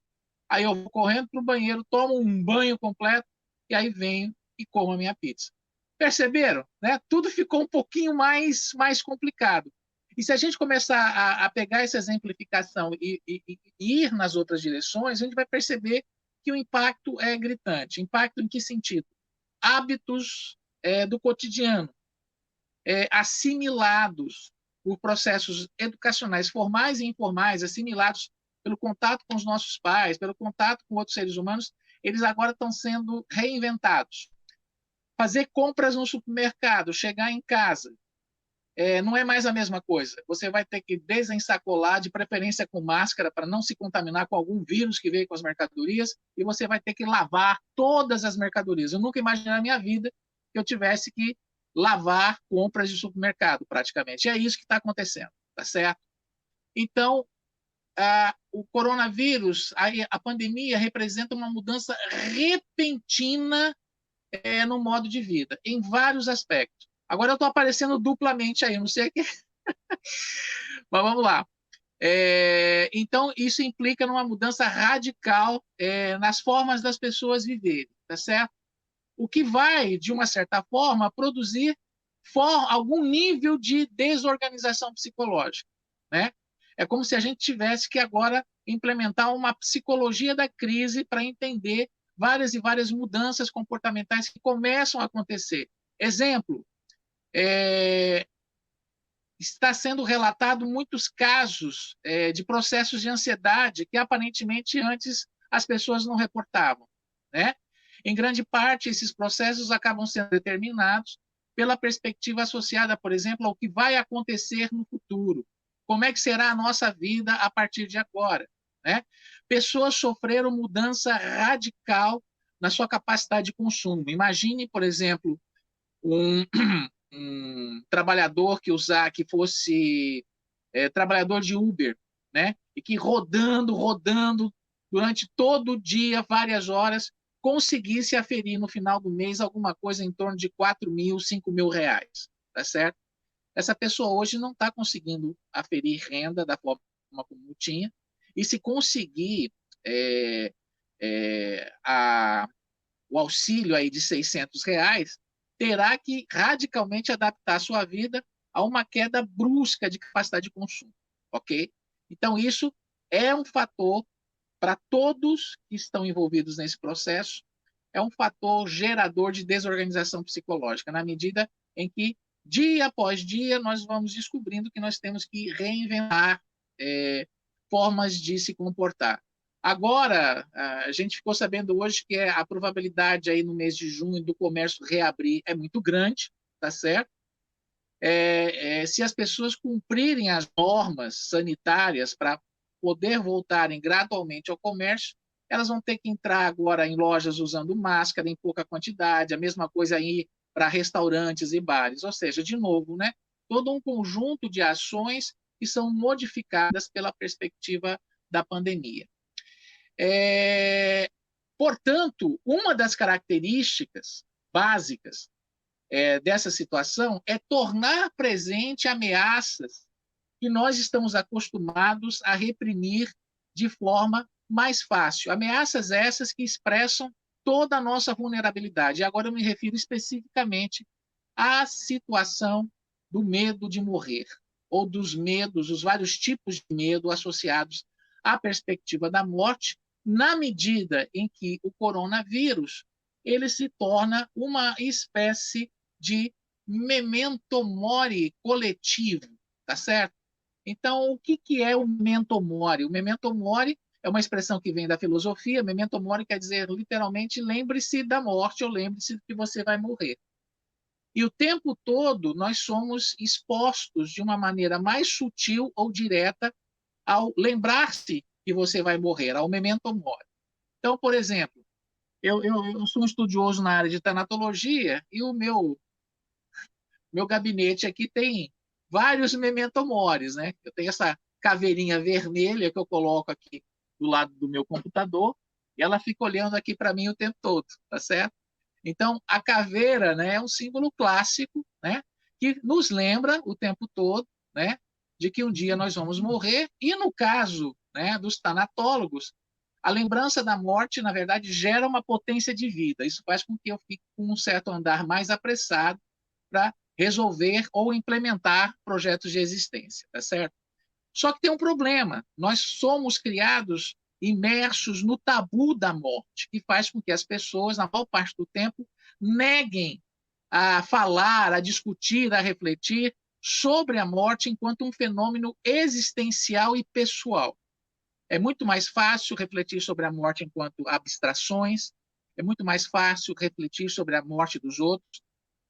Aí eu vou correndo para o banheiro, tomo um banho completo, e aí venho e como a minha pizza. Perceberam? Né? Tudo ficou um pouquinho mais complicado. E se a gente começar a pegar essa exemplificação e ir nas outras direções, a gente vai perceber que o impacto é gritante. Impacto em que sentido? Hábitos do cotidiano, assimilados por processos educacionais formais e informais, assimilados pelo contato com os nossos pais, pelo contato com outros seres humanos, eles agora estão sendo reinventados. Fazer compras no supermercado, chegar em casa, não é mais a mesma coisa. Você vai ter que desensacolar, de preferência com máscara, para não se contaminar com algum vírus que veio com as mercadorias, e você vai ter que lavar todas as mercadorias. Eu nunca imaginei na minha vida que eu tivesse que lavar compras de supermercado, praticamente. E é isso que está acontecendo, tá certo? Então, o coronavírus, a pandemia, representa uma mudança repentina no modo de vida, em vários aspectos. Agora eu estou aparecendo duplamente aí, não sei o que. Mas vamos lá. Então, isso implica numa mudança radical nas formas das pessoas viverem, tá certo? O que vai, de uma certa forma, produzir algum nível de desorganização psicológica, né? É como se a gente tivesse que agora implementar uma psicologia da crise para entender várias e várias mudanças comportamentais que começam a acontecer. Exemplo, está sendo relatado muitos casos de processos de ansiedade que aparentemente antes as pessoas não reportavam, né? Em grande parte, esses processos acabam sendo determinados pela perspectiva associada, por exemplo, ao que vai acontecer no futuro. Como é que será a nossa vida a partir de agora, né? Pessoas sofreram mudança radical na sua capacidade de consumo. Imagine, por exemplo, um trabalhador que fosse trabalhador de Uber, né? E que rodando durante todo o dia, várias horas, conseguisse aferir no final do mês alguma coisa em torno de 4 mil, 5 mil reais, tá certo? Essa pessoa hoje não está conseguindo aferir renda da forma como tinha, e se conseguir o auxílio aí de 600 reais, terá que radicalmente adaptar a sua vida a uma queda brusca de capacidade de consumo, ok? Então, isso é um fator para todos que estão envolvidos nesse processo, é um fator gerador de desorganização psicológica, na medida em que, dia após dia, nós vamos descobrindo que nós temos que reinventar formas de se comportar. Agora, a gente ficou sabendo hoje que a probabilidade aí no mês de junho do comércio reabrir é muito grande, tá certo? Se as pessoas cumprirem as normas sanitárias para poder voltarem gradualmente ao comércio, elas vão ter que entrar agora em lojas usando máscara em pouca quantidade, a mesma coisa aí para restaurantes e bares, ou seja, de novo, né, todo um conjunto de ações que são modificadas pela perspectiva da pandemia. Portanto, uma das características básicas dessa situação é tornar presente ameaças que nós estamos acostumados a reprimir de forma mais fácil. Ameaças essas que expressam toda a nossa vulnerabilidade. E agora eu me refiro especificamente à situação do medo de morrer, ou dos medos, os vários tipos de medo associados à perspectiva da morte, na medida em que o coronavírus ele se torna uma espécie de memento mori coletivo, tá certo? Então, o que é o memento mori? O memento mori é uma expressão que vem da filosofia. Memento mori quer dizer, literalmente, lembre-se da morte ou lembre-se que você vai morrer. E o tempo todo nós somos expostos de uma maneira mais sutil ou direta ao lembrar-se que você vai morrer, ao memento mori. Então, por exemplo, eu sou um estudioso na área de tanatologia e o meu gabinete aqui tem vários memento moris, né? Eu tenho essa caveirinha vermelha que eu coloco aqui do lado do meu computador e ela fica olhando aqui para mim o tempo todo, tá certo? Então, a caveira, né, é um símbolo clássico, né, que nos lembra o tempo todo, né, de que um dia nós vamos morrer. E no caso, né, dos tanatólogos, A lembrança da morte, na verdade, gera uma potência de vida. Isso faz com que eu fique com um certo andar mais apressado para resolver ou implementar projetos de existência, tá certo? Só que tem um problema. Nós somos criados imersos no tabu da morte, que faz com que as pessoas, na maior parte do tempo, neguem a falar, a discutir, a refletir sobre a morte enquanto um fenômeno existencial e pessoal. É muito mais fácil refletir sobre a morte enquanto abstrações, é muito mais fácil refletir sobre a morte dos outros.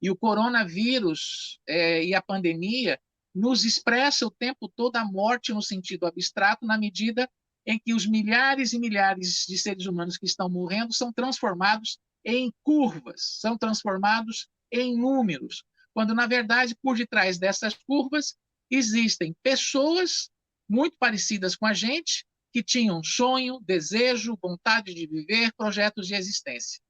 E o coronavírus e a pandemia nos expressa o tempo todo a morte no sentido abstrato, na medida em que os milhares e milhares de seres humanos que estão morrendo são transformados em curvas, são transformados em números, quando, na verdade, por detrás dessas curvas existem pessoas muito parecidas com a gente, que tinham sonho, desejo, vontade de viver, projetos de existência.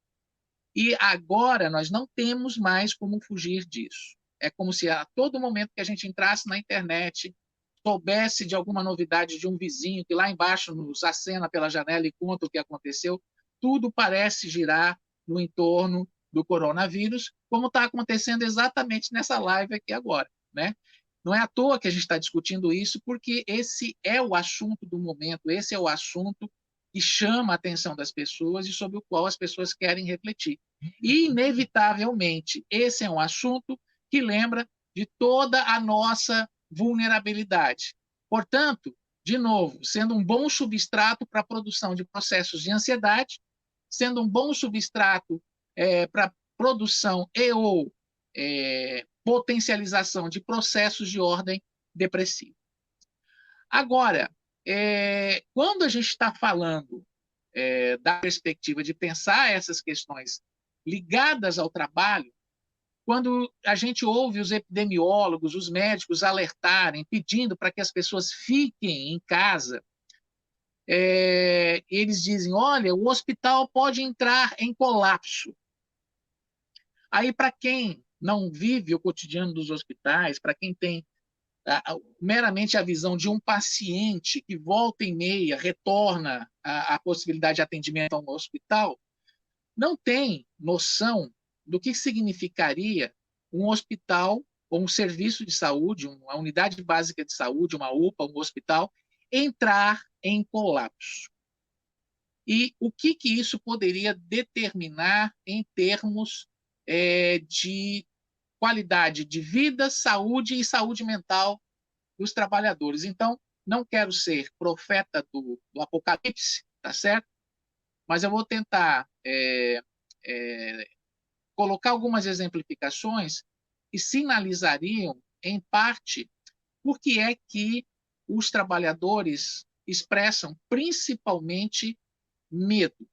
E agora nós não temos mais como fugir disso. É como se a todo momento que a gente entrasse na internet, soubesse de alguma novidade de um vizinho que lá embaixo nos acena pela janela e conta o que aconteceu, tudo parece girar no entorno do coronavírus, como está acontecendo exatamente nessa live aqui agora, né? Não é à toa que a gente está discutindo isso, porque esse é o assunto do momento, esse é o assunto que chama a atenção das pessoas e sobre o qual as pessoas querem refletir. E, inevitavelmente, esse é um assunto que lembra de toda a nossa vulnerabilidade. Portanto, de novo, sendo um bom substrato para a produção de processos de ansiedade, sendo um bom substrato para a produção e ou potencialização de processos de ordem depressiva. Agora, quando a gente está falando da perspectiva de pensar essas questões ligadas ao trabalho, quando a gente ouve os epidemiólogos, os médicos alertarem, pedindo para que as pessoas fiquem em casa, eles dizem, olha, o hospital pode entrar em colapso. Aí, para quem não vive o cotidiano dos hospitais, para quem tem meramente a visão de um paciente que volta e meia retorna à possibilidade de atendimento a um hospital, não tem noção do que significaria um hospital ou um serviço de saúde, uma unidade básica de saúde, uma UPA, um hospital, entrar em colapso. E o que isso poderia determinar em termos de qualidade de vida, saúde e saúde mental dos trabalhadores. Então, não quero ser profeta do apocalipse, tá certo? Mas eu vou tentar colocar algumas exemplificações que sinalizariam, em parte, por que é que os trabalhadores expressam principalmente medo,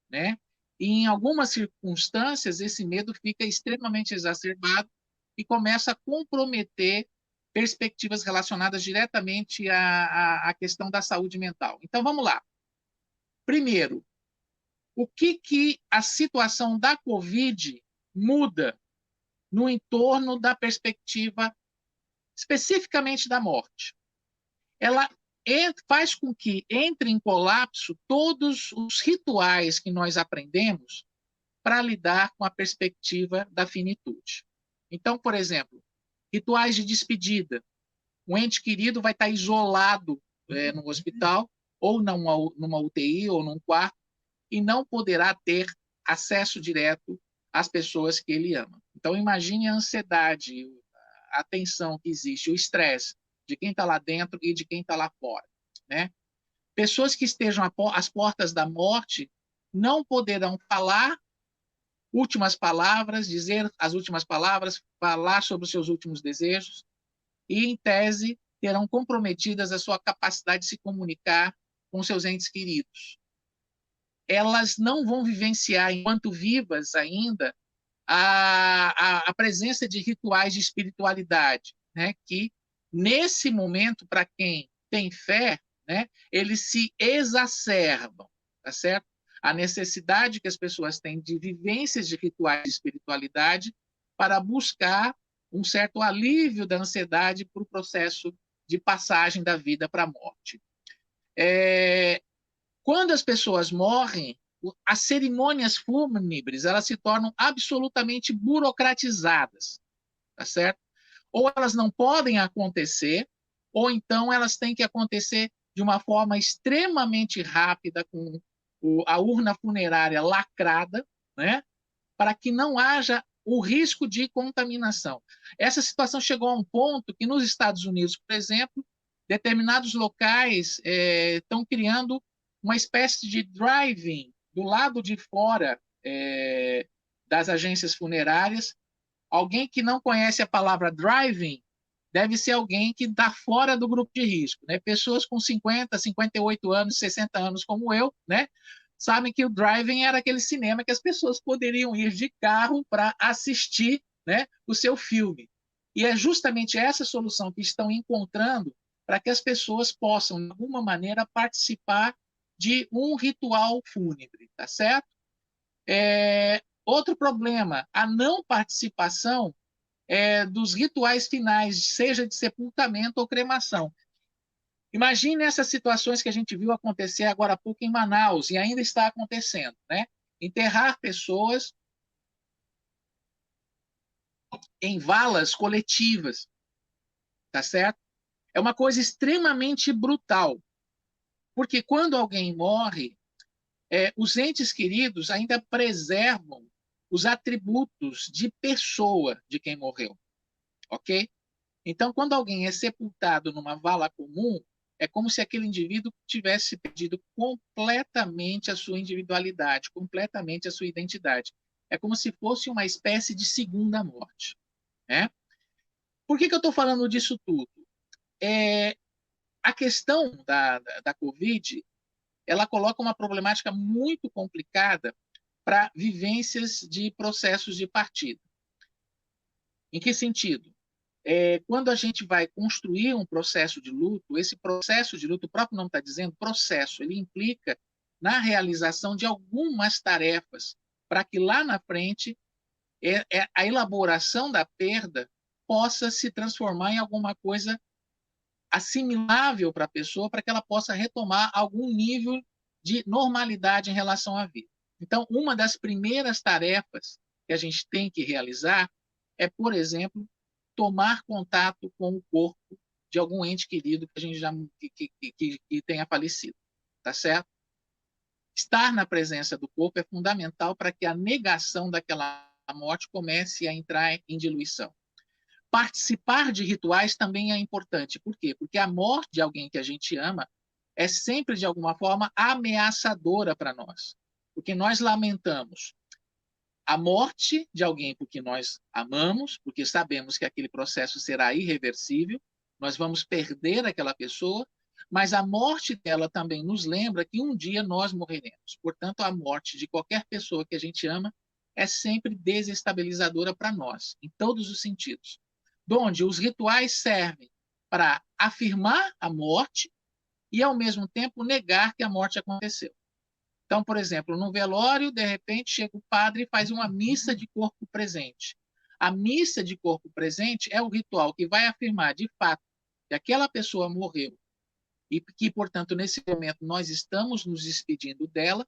né? E, em algumas circunstâncias, esse medo fica extremamente exacerbado e começa a comprometer perspectivas relacionadas diretamente à questão da saúde mental. Então, vamos lá. Primeiro, o que a situação da Covid muda no entorno da perspectiva especificamente da morte? Ela faz com que entre em colapso todos os rituais que nós aprendemos para lidar com a perspectiva da finitude. Então, por exemplo, rituais de despedida. O ente querido vai estar isolado no hospital, ou numa UTI, ou num quarto, e não poderá ter acesso direto às pessoas que ele ama. Então, imagine a ansiedade, a tensão que existe, o estresse de quem está lá dentro e de quem está lá fora, né? Pessoas que estejam às portas da morte não poderão falar últimas palavras, dizer as últimas palavras, falar sobre os seus últimos desejos e, em tese, terão comprometidas a sua capacidade de se comunicar com seus entes queridos. Elas não vão vivenciar, enquanto vivas ainda, a presença de rituais de espiritualidade, né, que, nesse momento, para quem tem fé, né, eles se exacerbam, tá certo? A necessidade que as pessoas têm de vivências de rituais de espiritualidade para buscar um certo alívio da ansiedade para o processo de passagem da vida para a morte. Quando as pessoas morrem, as cerimônias fúnebres elas se tornam absolutamente burocratizadas, tá certo? Ou elas não podem acontecer, ou então elas têm que acontecer de uma forma extremamente rápida, com a urna funerária lacrada, né? Para que não haja o risco de contaminação. Essa situação chegou a um ponto que nos Estados Unidos, por exemplo, determinados locais estão criando uma espécie de drive-in do lado de fora das agências funerárias. Alguém que não conhece a palavra drive-in deve ser alguém que está fora do grupo de risco, né? Pessoas com 50, 58 anos, 60 anos como eu, né? Sabem que o drive-in era aquele cinema que as pessoas poderiam ir de carro para assistir, né, o seu filme. E é justamente essa solução que estão encontrando para que as pessoas possam, de alguma maneira, participar de um ritual fúnebre, tá certo? Outro problema, a não participação dos rituais finais, seja de sepultamento ou cremação. Imagine essas situações que a gente viu acontecer agora há pouco em Manaus, e ainda está acontecendo, né? Enterrar pessoas em valas coletivas, tá certo? É uma coisa extremamente brutal, porque quando alguém morre, os entes queridos ainda preservam os atributos de pessoa de quem morreu, ok? Então, quando alguém é sepultado numa vala comum, é como se aquele indivíduo tivesse perdido completamente a sua individualidade, completamente a sua identidade. É como se fosse uma espécie de segunda morte, né? Por que eu estou falando disso tudo? A questão da Covid, ela coloca uma problemática muito complicada para vivências de processos de partida. Em que sentido? Quando a gente vai construir um processo de luto, esse processo de luto, o próprio nome está dizendo processo, ele implica na realização de algumas tarefas para que lá na frente a elaboração da perda possa se transformar em alguma coisa assimilável para a pessoa, para que ela possa retomar algum nível de normalidade em relação à vida. Então, uma das primeiras tarefas que a gente tem que realizar é, por exemplo, tomar contato com o corpo de algum ente querido que a gente já que tenha falecido, tá certo? Estar na presença do corpo é fundamental para que a negação daquela morte comece a entrar em diluição. Participar de rituais também é importante. Por quê? Porque a morte de alguém que a gente ama é sempre, de alguma forma, ameaçadora para nós. Porque nós lamentamos a morte de alguém porque nós amamos, porque sabemos que aquele processo será irreversível, nós vamos perder aquela pessoa, mas a morte dela também nos lembra que um dia nós morreremos. Portanto, a morte de qualquer pessoa que a gente ama é sempre desestabilizadora para nós, em todos os sentidos. Donde os rituais servem para afirmar a morte e, ao mesmo tempo, negar que a morte aconteceu. Então, por exemplo, no velório, de repente, chega o padre e faz uma missa de corpo presente. A missa de corpo presente é o ritual que vai afirmar, de fato, que aquela pessoa morreu e que, portanto, nesse momento nós estamos nos despedindo dela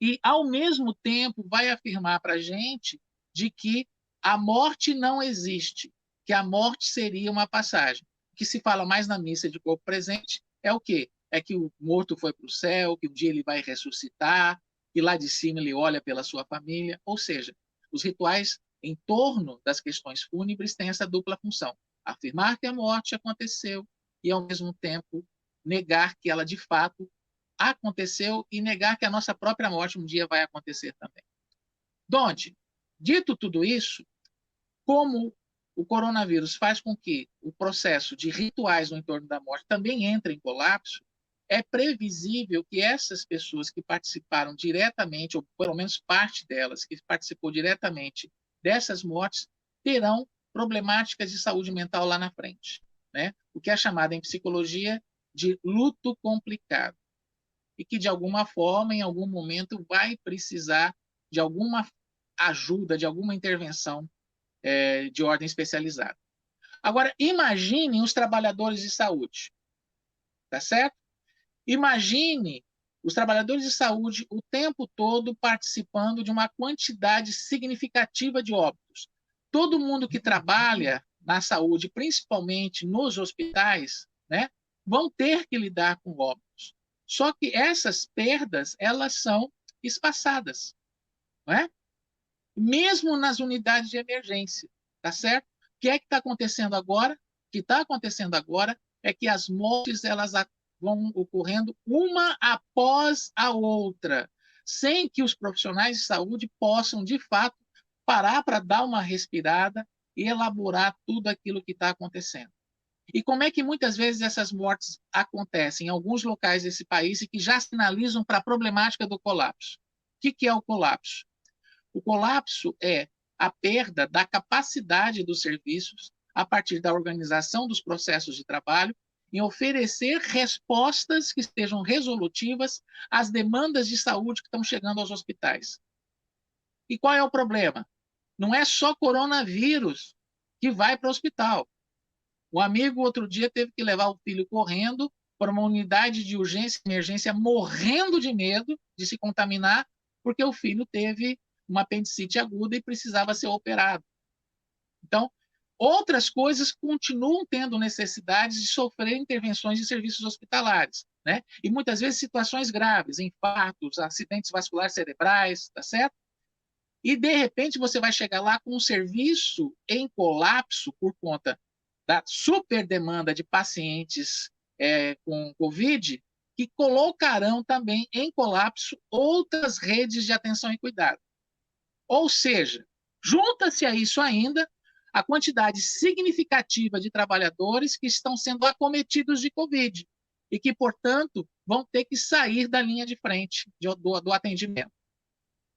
e, ao mesmo tempo, vai afirmar para a gente de que a morte não existe, que a morte seria uma passagem. O que se fala mais na missa de corpo presente é o quê? É que o morto foi para o céu, que um dia ele vai ressuscitar, e lá de cima ele olha pela sua família. Ou seja, os rituais em torno das questões fúnebres têm essa dupla função: afirmar que a morte aconteceu e, ao mesmo tempo, negar que ela de fato aconteceu e negar que a nossa própria morte um dia vai acontecer também. Donde, dito tudo isso, como o coronavírus faz com que o processo de rituais no entorno da morte também entre em colapso, é previsível que essas pessoas que participaram diretamente, ou pelo menos parte delas, que participou diretamente dessas mortes, terão problemáticas de saúde mental lá na frente, né? O que é chamado em psicologia de luto complicado. E que, de alguma forma, em algum momento, vai precisar de alguma ajuda, de alguma intervenção de ordem especializada. Agora, imagine os trabalhadores de saúde, tá certo? Imagine os trabalhadores de saúde o tempo todo participando de uma quantidade significativa de óbitos. Todo mundo que trabalha na saúde, principalmente nos hospitais, né, vão ter que lidar com óbitos. Só que essas perdas, elas são espaçadas, não é? Mesmo nas unidades de emergência, tá certo? O que é que está acontecendo agora? O que está acontecendo agora é que as mortes elas vão ocorrendo uma após a outra, sem que os profissionais de saúde possam, de fato, parar para dar uma respirada e elaborar tudo aquilo que está acontecendo. E como é que muitas vezes essas mortes acontecem em alguns locais desse país e que já sinalizam para a problemática do colapso? O que é o colapso? O colapso é a perda da capacidade dos serviços, a partir da organização dos processos de trabalho, em oferecer respostas que estejam resolutivas às demandas de saúde que estão chegando aos hospitais. E qual é o problema? Não é só coronavírus que vai para o hospital. Um amigo, outro dia, teve que levar o filho correndo para uma unidade de urgência e emergência, morrendo de medo de se contaminar, porque o filho teve uma apendicite aguda e precisava ser operado. Então, outras coisas continuam tendo necessidade de sofrer intervenções de serviços hospitalares, né? E muitas vezes situações graves, infartos, acidentes vasculares cerebrais, tá certo? E, de repente, você vai chegar lá com um serviço em colapso por conta da superdemanda de pacientes com Covid, que colocarão também em colapso outras redes de atenção e cuidado. Ou seja, junta-se a isso ainda a quantidade significativa de trabalhadores que estão sendo acometidos de Covid e que, portanto, vão ter que sair da linha de frente do atendimento.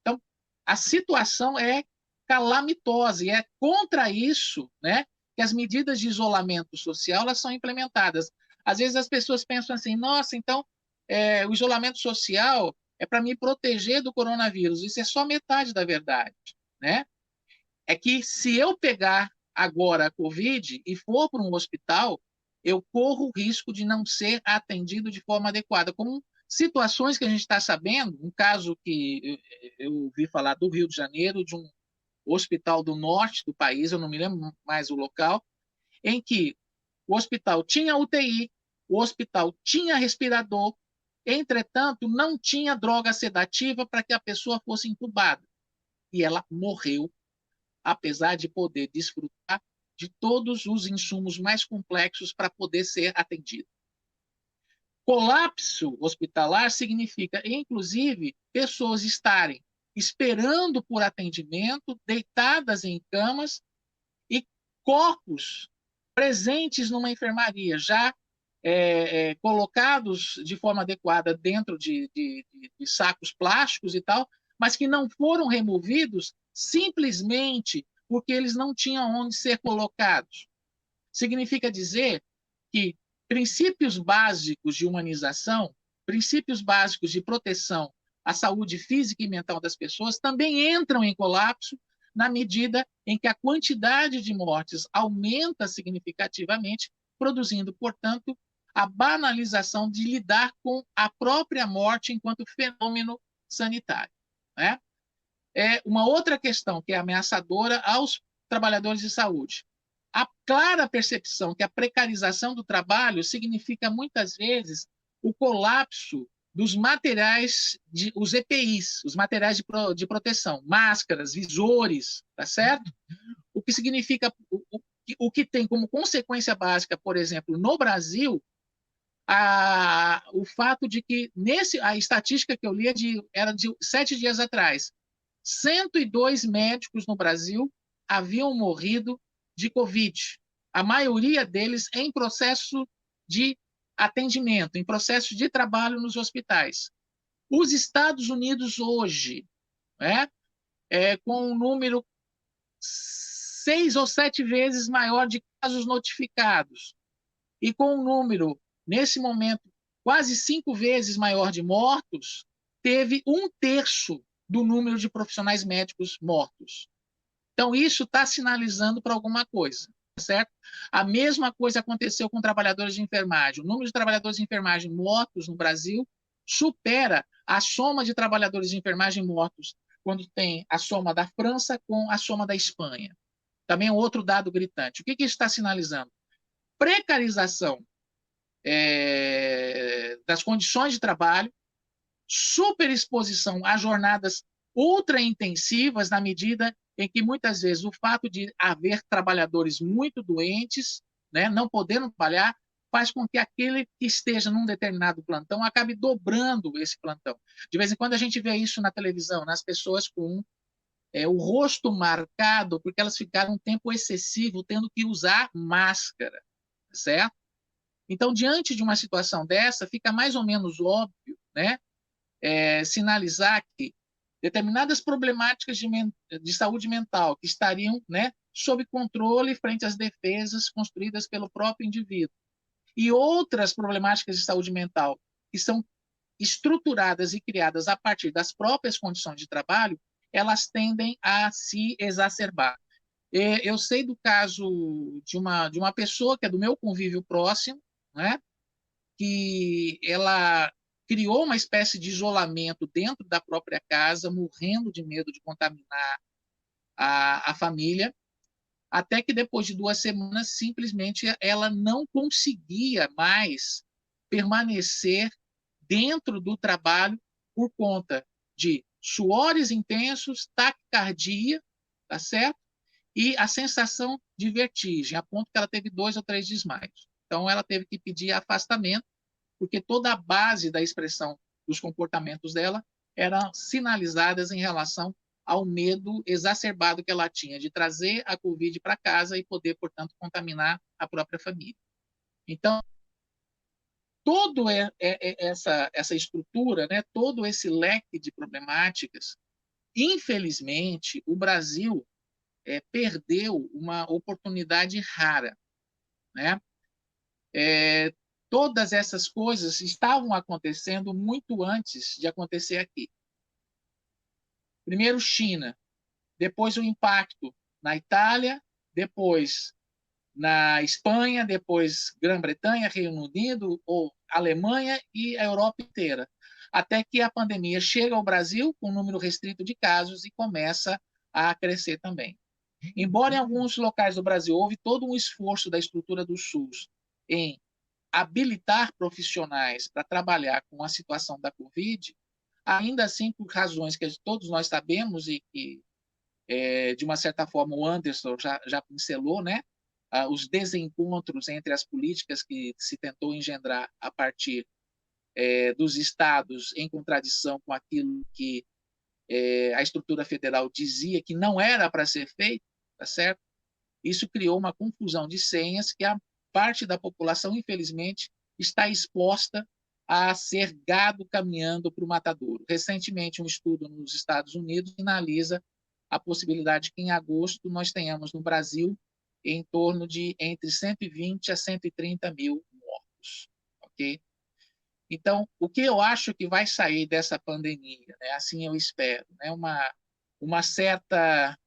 Então, a situação é calamitosa e é contra isso, né, que as medidas de isolamento social elas são implementadas. Às vezes as pessoas pensam assim, nossa, então o isolamento social é para me proteger do coronavírus. Isso é só metade da verdade, né? É que se eu pegar agora a Covid e for para um hospital, eu corro o risco de não ser atendido de forma adequada, como situações que a gente está sabendo, um caso que eu ouvi falar do Rio de Janeiro, de um hospital do norte do país, eu não me lembro mais o local, em que o hospital tinha UTI, o hospital tinha respirador, entretanto, não tinha droga sedativa para que a pessoa fosse entubada. E ela morreu, apesar de poder desfrutar de todos os insumos mais complexos para poder ser atendida. Colapso hospitalar significa, inclusive, pessoas estarem esperando por atendimento, deitadas em camas, e corpos presentes numa enfermaria, já colocados de forma adequada dentro de sacos plásticos e tal, mas que não foram removidos simplesmente porque eles não tinham onde ser colocados. Significa dizer que princípios básicos de humanização, princípios básicos de proteção à saúde física e mental das pessoas também entram em colapso na medida em que a quantidade de mortes aumenta significativamente, produzindo, portanto, a banalização de lidar com a própria morte enquanto fenômeno sanitário, né? É uma outra questão que é ameaçadora aos trabalhadores de saúde. A clara percepção que a precarização do trabalho significa, muitas vezes, o colapso dos materiais, os EPIs, os materiais de proteção, máscaras, visores, tá certo? O que significa, o que tem como consequência básica, por exemplo, no Brasil, o fato de que, a estatística que eu li era de 7 dias atrás, 102 médicos no Brasil haviam morrido de Covid. A maioria deles em processo de atendimento, em processo de trabalho nos hospitais. Os Estados Unidos hoje, né, com um número 6 ou 7 vezes maior de casos notificados e com um número, nesse momento, quase 5 vezes maior de mortos, teve 1/3 do número de profissionais médicos mortos. Então, isso está sinalizando para alguma coisa, certo? A mesma coisa aconteceu com trabalhadores de enfermagem. O número de trabalhadores de enfermagem mortos no Brasil supera a soma de trabalhadores de enfermagem mortos quando tem a soma da França com a soma da Espanha. Também é outro dado gritante. O que isso está sinalizando? Precarização das condições de trabalho, superexposição a jornadas ultra intensivas, na medida em que muitas vezes o fato de haver trabalhadores muito doentes, né, não podendo trabalhar, faz com que aquele que esteja num determinado plantão acabe dobrando esse plantão. De vez em quando a gente vê isso na televisão, nas pessoas com o rosto marcado, porque elas ficaram um tempo excessivo tendo que usar máscara, certo? Então, diante de uma situação dessa, fica mais ou menos óbvio, né, sinalizar que determinadas problemáticas de saúde mental que estariam, né, sob controle frente às defesas construídas pelo próprio indivíduo, e outras problemáticas de saúde mental que são estruturadas e criadas a partir das próprias condições de trabalho, elas tendem a se exacerbar. Eu sei do caso de uma pessoa que é do meu convívio próximo, né, que ela criou uma espécie de isolamento dentro da própria casa, morrendo de medo de contaminar a família, até que depois de 2 semanas, simplesmente ela não conseguia mais permanecer dentro do trabalho por conta de suores intensos, taquicardia, tá certo? E a sensação de vertigem, a ponto que ela teve 2 ou 3 desmaios. Então, ela teve que pedir afastamento, porque toda a base da expressão dos comportamentos dela eram sinalizadas em relação ao medo exacerbado que ela tinha de trazer a Covid para casa e poder, portanto, contaminar a própria família. Então, toda essa estrutura, né, todo esse leque de problemáticas, infelizmente, o Brasil perdeu uma oportunidade rara, né? Todas essas coisas estavam acontecendo muito antes de acontecer aqui. Primeiro China, depois o impacto na Itália, depois na Espanha, depois Grã-Bretanha, Reino Unido, ou Alemanha e a Europa inteira. Até que a pandemia chega ao Brasil com um número restrito de casos e começa a crescer também. Embora em alguns locais do Brasil houve todo um esforço da estrutura do SUS em habilitar profissionais para trabalhar com a situação da Covid, ainda assim, por razões que todos nós sabemos e que, de uma certa forma, o Anderson já pincelou, né? Os desencontros entre as políticas que se tentou engendrar a partir dos estados em contradição com aquilo que a estrutura federal dizia que não era para ser feito, tá certo? Isso criou uma confusão de senhas que a parte da população, infelizmente, está exposta a ser gado caminhando para o matadouro. Recentemente, um estudo nos Estados Unidos sinaliza a possibilidade que em agosto nós tenhamos no Brasil em torno de entre 120 a 130 mil mortos. Ok? Então, o que eu acho que vai sair dessa pandemia, né? Assim eu espero, né? Uma certa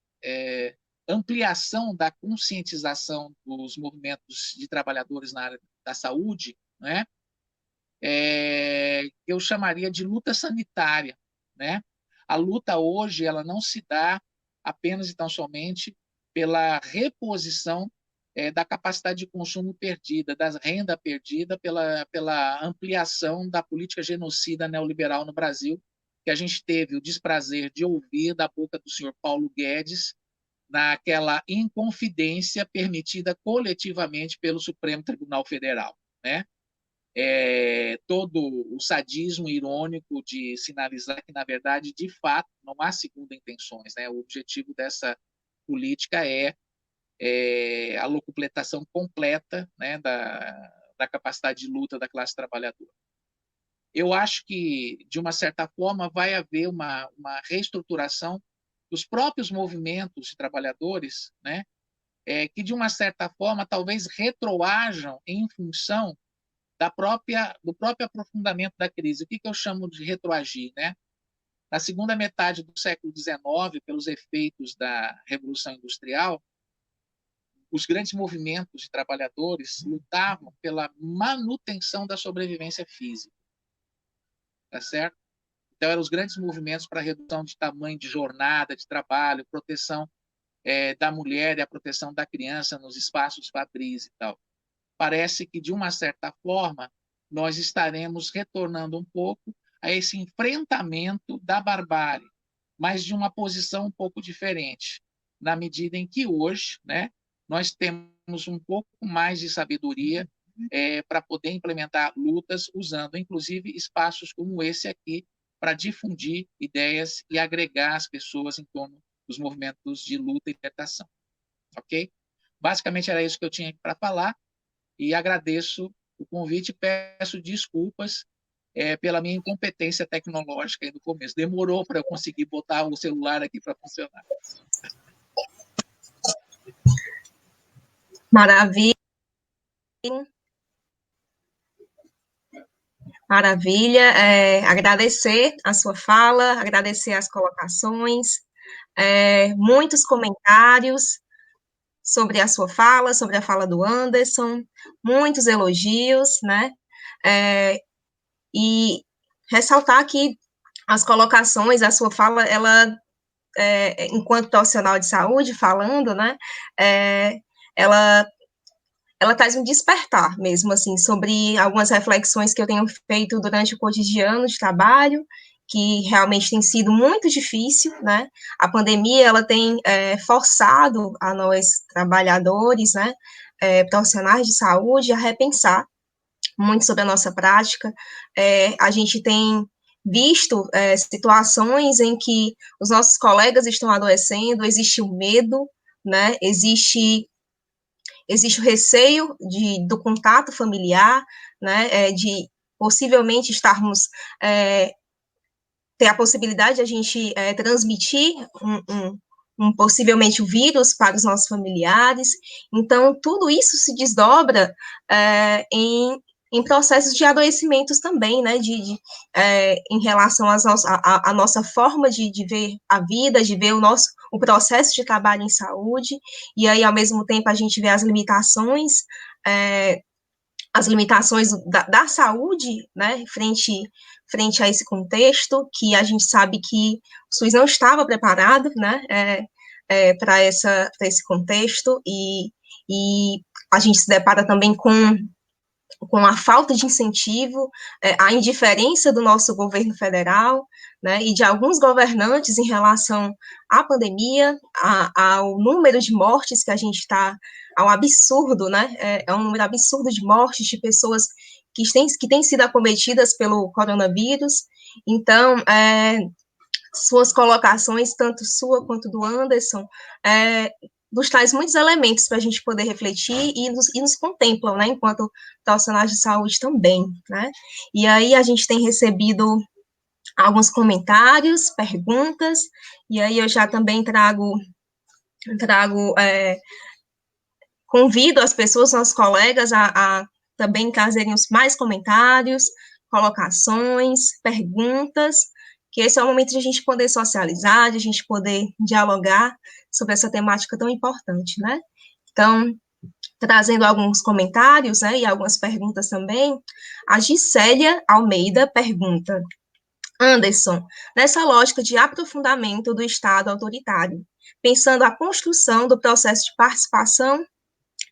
ampliação da conscientização dos movimentos de trabalhadores na área da saúde, né? Eu chamaria de luta sanitária, né? A luta hoje ela não se dá apenas e tão somente pela reposição da capacidade de consumo perdida, da renda perdida, pela ampliação da política genocida neoliberal no Brasil, que a gente teve o desprazer de ouvir da boca do senhor Paulo Guedes, naquela inconfidência permitida coletivamente pelo Supremo Tribunal Federal, né? Todo o sadismo irônico de sinalizar que, na verdade, de fato, não há segunda intenções, né? O objetivo dessa política é a locupletação completa, né, da capacidade de luta da classe trabalhadora. Eu acho que, de uma certa forma, vai haver uma reestruturação dos próprios movimentos de trabalhadores, né, que, de uma certa forma, talvez retroajam em função do próprio aprofundamento da crise. O que eu chamo de retroagir, né? Na segunda metade do século XIX, pelos efeitos da Revolução Industrial, os grandes movimentos de trabalhadores lutavam pela manutenção da sobrevivência física. tá certo? Então, eram os grandes movimentos para redução de tamanho de jornada, de trabalho, proteção da mulher e a proteção da criança nos espaços fabris e tal. Parece que, de uma certa forma, nós estaremos retornando um pouco a esse enfrentamento da barbárie, mas de uma posição um pouco diferente, na medida em que hoje, né, nós temos um pouco mais de sabedoria para poder implementar lutas, usando, inclusive, espaços como esse aqui, para difundir ideias e agregar as pessoas em torno dos movimentos de luta e libertação. Ok? Basicamente, era isso que eu tinha para falar, e agradeço o convite e peço desculpas pela minha incompetência tecnológica aí no começo. Demorou para eu conseguir botar o celular aqui para funcionar. Maravilha. Maravilha. Agradecer a sua fala, agradecer as colocações, muitos comentários sobre a sua fala, sobre a fala do Anderson, muitos elogios, né? E ressaltar que as colocações, a sua fala, ela, enquanto profissional de saúde, falando, né? Ela traz um despertar mesmo, assim, sobre algumas reflexões que eu tenho feito durante o cotidiano de trabalho, que realmente tem sido muito difícil, né? A pandemia, ela tem forçado a nós, trabalhadores, né, profissionais de saúde, a repensar muito sobre a nossa prática. A gente tem visto situações em que os nossos colegas estão adoecendo, existe o medo, né, existe o receio do contato familiar, né, de possivelmente estarmos, ter a possibilidade de a gente transmitir possivelmente o vírus para os nossos familiares. Então, tudo isso se desdobra em processos de adoecimentos também, né, em relação à nossa forma de ver a vida, de ver o processo de trabalho em saúde, e aí, ao mesmo tempo, a gente vê as limitações da saúde, né, frente a esse contexto, que a gente sabe que o SUS não estava preparado, né, para esse contexto, e a gente se depara também com a falta de incentivo, a indiferença do nosso governo federal, né, e de alguns governantes em relação à pandemia, ao número de mortes que a gente está, ao absurdo, né, um número absurdo de mortes de pessoas que têm sido acometidas pelo coronavírus. Então, suas colocações, tanto sua quanto do Anderson, nos traz muitos elementos para a gente poder refletir e nos contemplam, né, enquanto profissionais de saúde também, né. E aí a gente tem recebido alguns comentários, perguntas, e aí eu já também convido as pessoas, nossos colegas, a também trazerem os mais comentários, colocações, perguntas, que esse é o momento de a gente poder socializar, de a gente poder dialogar sobre essa temática tão importante, né? Então, trazendo alguns comentários, né, e algumas perguntas também, a Gisélia Almeida pergunta: Anderson, nessa lógica de aprofundamento do Estado autoritário, pensando a construção do processo de participação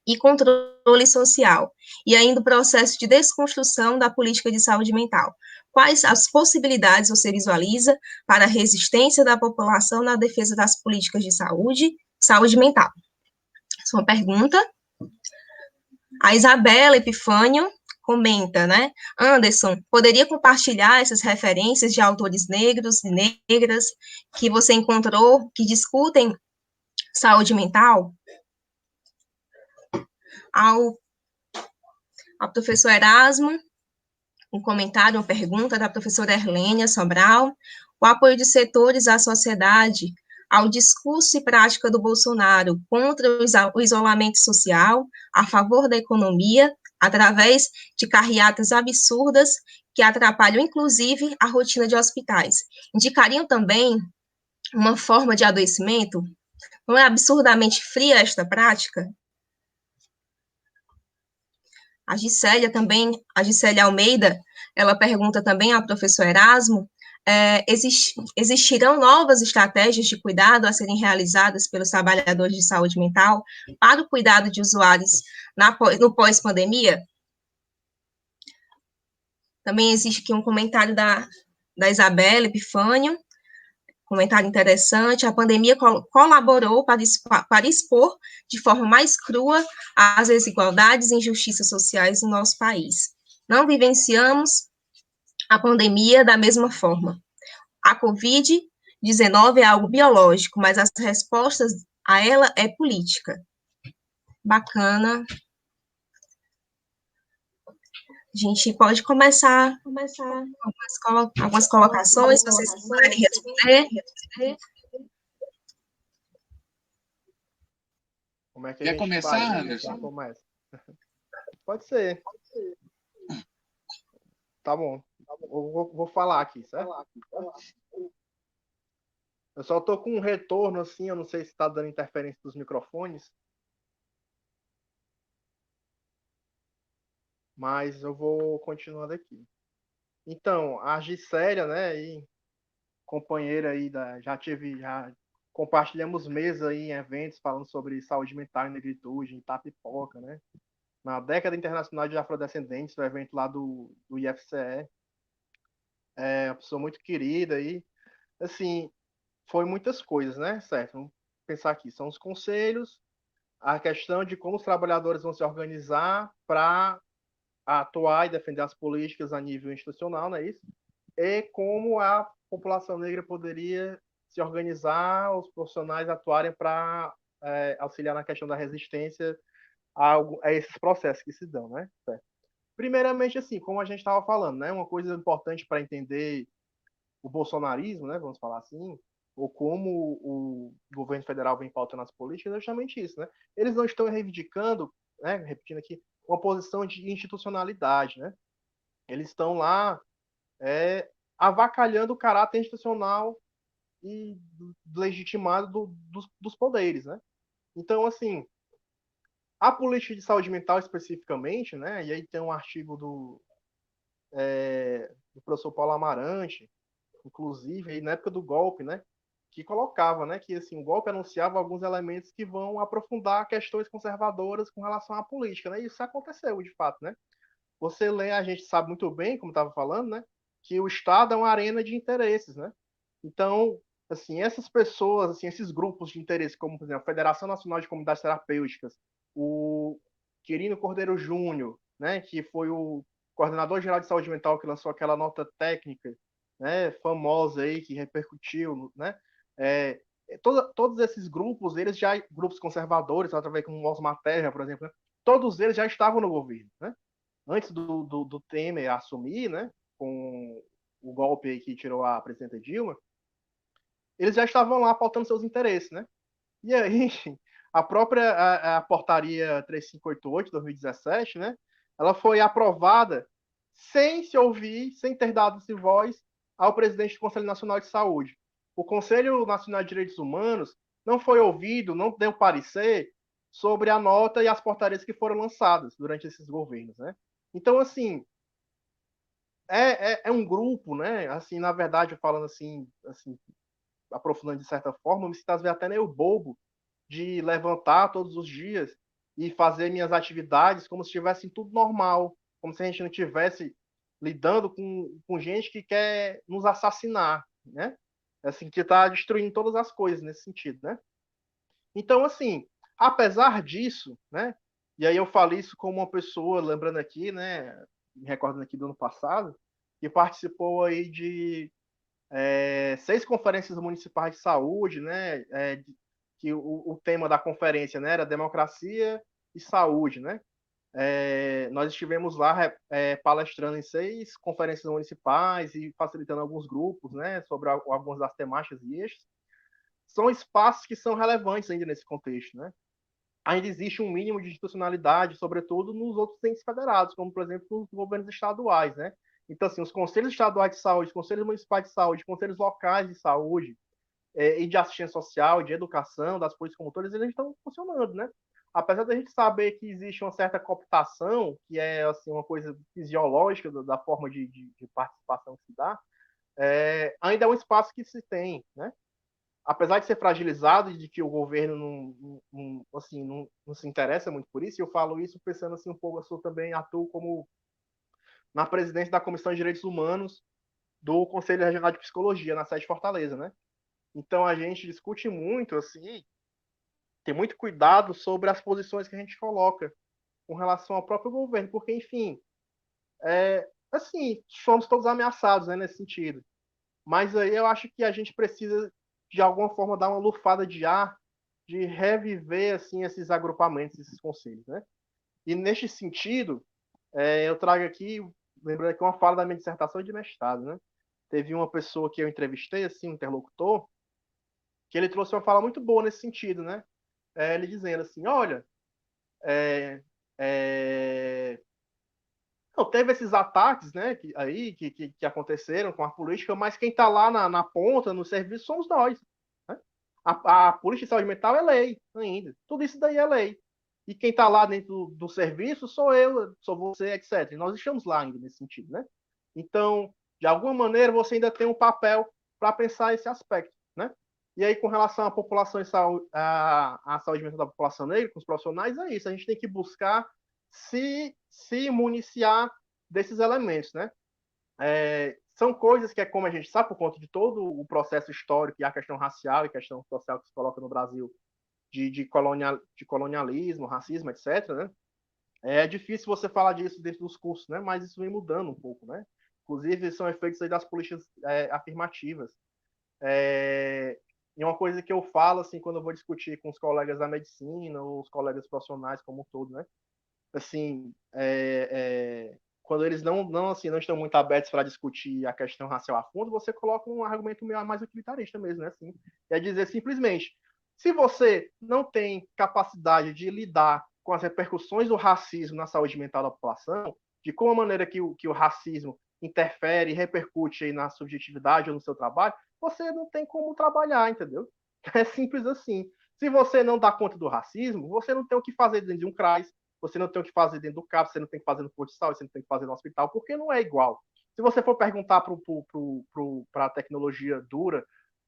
e controle social, e ainda o processo de desconstrução da política de saúde mental. Quais as possibilidades você visualiza para a resistência da população na defesa das políticas de saúde mental? Essa é uma pergunta. A Isabela Epifânio comenta, né? Anderson, poderia compartilhar essas referências de autores negros e negras que você encontrou que discutem saúde mental? Ao professor Erasmo, um comentário, uma pergunta da professora Erlênia Sobral: o apoio de setores à sociedade ao discurso e prática do Bolsonaro contra o isolamento social, a favor da economia, através de carreatas absurdas que atrapalham, inclusive, a rotina de hospitais. Indicariam também uma forma de adoecimento? Não é absurdamente fria esta prática? A Gisélia Almeida, ela pergunta também ao professor Erasmo, existirão novas estratégias de cuidado a serem realizadas pelos trabalhadores de saúde mental para o cuidado de usuários no pós-pandemia? Também existe aqui um comentário da Isabela Epifânio, comentário interessante. A pandemia colaborou para expor de forma mais crua as desigualdades e injustiças sociais no nosso país. Não vivenciamos a pandemia da mesma forma. A Covid-19 é algo biológico, mas as respostas a ela é política. Bacana. A gente pode começar algumas colocações, se vocês puderem responder. Como é que a Quer gente começar, faz, né? Anderson? Começa. Pode ser. Tá bom. Vou falar aqui, certo? Eu só tô com um retorno assim, eu não sei se está dando interferência dos microfones. Mas eu vou continuando aqui. Então, a Gisélia, né, aí, companheira aí já compartilhamos mesa aí em eventos falando sobre saúde mental e negritude em Itapipoca, né? Na década internacional de afrodescendentes, o evento lá do IFCE. É uma pessoa muito querida aí. Assim, foi muitas coisas, né? Certo, vamos pensar aqui. São os conselhos, a questão de como os trabalhadores vão se organizar para atuar e defender as políticas a nível institucional, não é isso? E como a população negra poderia se organizar, os profissionais atuarem para auxiliar na questão da resistência a esses processos que se dão, né? Certo. Primeiramente, assim, como a gente estava falando, né? Uma coisa importante para entender o bolsonarismo, né? Vamos falar assim, ou como o governo federal vem pautando as políticas, é justamente isso, né? Eles não estão reivindicando, né? Repetindo aqui, uma posição de institucionalidade, né? Eles estão lá avacalhando o caráter institucional e legitimado dos poderes, né? Então, assim, a política de saúde mental especificamente, né? E aí tem um artigo do professor Paulo Amarante, inclusive, aí na época do golpe, né? Que colocava, né? Que assim, o golpe anunciava alguns elementos que vão aprofundar questões conservadoras com relação à política, né? E isso aconteceu, de fato, né? Você lê, a gente sabe muito bem, como estava falando, né? Que o Estado é uma arena de interesses, né? Então, assim, essas pessoas, assim, esses grupos de interesse, como, por exemplo, a Federação Nacional de Comunidades Terapêuticas, o Quirino Cordeiro Júnior, né, que foi o coordenador geral de saúde mental que lançou aquela nota técnica, né, famosa aí, que repercutiu, né, todos esses grupos, grupos conservadores, através como o Osmar Terra, por exemplo, né, todos eles já estavam no governo, né, antes do Temer assumir, né, com o golpe aí que tirou a presidenta Dilma, eles já estavam lá pautando seus interesses, né? E aí, a própria a portaria 3588 de 2017, né? Ela foi aprovada sem se ouvir, sem ter dado-se voz ao presidente do Conselho Nacional de Saúde. O Conselho Nacional de Direitos Humanos não foi ouvido, não deu parecer sobre a nota e as portarias que foram lançadas durante esses governos, né? Então, assim, é um grupo, né? Assim, na verdade, falando assim, aprofundando de certa forma, me sinto às vezes até meio bobo de levantar todos os dias e fazer minhas atividades como se estivesse tudo normal, como se a gente não estivesse lidando com gente que quer nos assassinar, né? Assim, que está destruindo todas as coisas nesse sentido, né? Então, assim, apesar disso, né? E aí eu falo isso como uma pessoa, lembrando aqui, né? Me recordando aqui do ano passado, que participou aí de 6 conferências municipais de saúde, né? Que o tema da conferência, né, era democracia e saúde, né? Nós estivemos lá palestrando em 6 conferências municipais e facilitando alguns grupos, né, sobre algumas das temáticas e eixos. São espaços que são relevantes ainda nesse contexto, né? Ainda existe um mínimo de institucionalidade, sobretudo nos outros entes federados, como, por exemplo, nos governos estaduais, né? Então, assim, os conselhos estaduais de saúde, os conselhos municipais de saúde, conselhos locais de saúde e de assistência social, de educação, das políticas promotoras, eles estão funcionando, né? apesar da gente saber que existe uma certa cooptação, que é assim, uma coisa fisiológica da forma de participação que se dá, ainda é um espaço que se tem, né? Apesar de ser fragilizado e de que o governo não se interessa muito por isso, e eu falo isso pensando assim um pouco, eu também atuo como na presidência da Comissão de Direitos Humanos do Conselho Regional de Psicologia, na sede de Fortaleza, né? Então a gente discute muito, assim, tem muito cuidado sobre as posições que a gente coloca com relação ao próprio governo, porque, enfim, assim, somos todos ameaçados, né, nesse sentido. Mas aí eu acho que a gente precisa, de alguma forma, dar uma lufada de ar, de reviver, assim, esses agrupamentos, esses conselhos, né? E, neste sentido, eu trago aqui, lembrando aqui uma fala da minha dissertação de mestrado, né? Teve uma pessoa que eu entrevistei, assim, um interlocutor, que ele trouxe uma fala muito boa nesse sentido, né? Ele dizendo assim, olha, não, teve esses ataques, né, que aconteceram com a política, mas quem está lá na ponta, no serviço, somos nós. Né? A política de saúde mental é lei ainda. Tudo isso daí é lei. E quem está lá dentro do serviço sou eu, sou você, etc. E nós estamos lá ainda nesse sentido, né? Então, de alguma maneira, você ainda tem um papel para pensar esse aspecto, né? E aí, com relação à população e saúde, à saúde mental da população negra, com os profissionais, é isso. A gente tem que buscar se municiar desses elementos, né? São coisas que, como a gente sabe, por conta de todo o processo histórico e a questão racial e a questão social que se coloca no Brasil, de colonialismo, racismo, etc., né? É difícil você falar disso dentro dos cursos, né? Mas isso vem mudando um pouco, né? Inclusive, são efeitos aí das políticas afirmativas. E uma coisa que eu falo, assim, quando eu vou discutir com os colegas da medicina ou os colegas profissionais como um todo, né? Assim, quando eles não estão muito abertos para discutir a questão racial a fundo, você coloca um argumento meio mais utilitarista mesmo, né? Assim, é dizer simplesmente, se você não tem capacidade de lidar com as repercussões do racismo na saúde mental da população, de como a maneira que o racismo interfere e repercute aí na subjetividade ou no seu trabalho, você não tem como trabalhar, entendeu? É simples assim. Se você não dá conta do racismo, você não tem o que fazer dentro de um CRAS, você não tem o que fazer dentro do CAP, você não tem o que fazer no posto de saúde, você não tem o que fazer no hospital, porque não é igual. Se você for perguntar para a tecnologia dura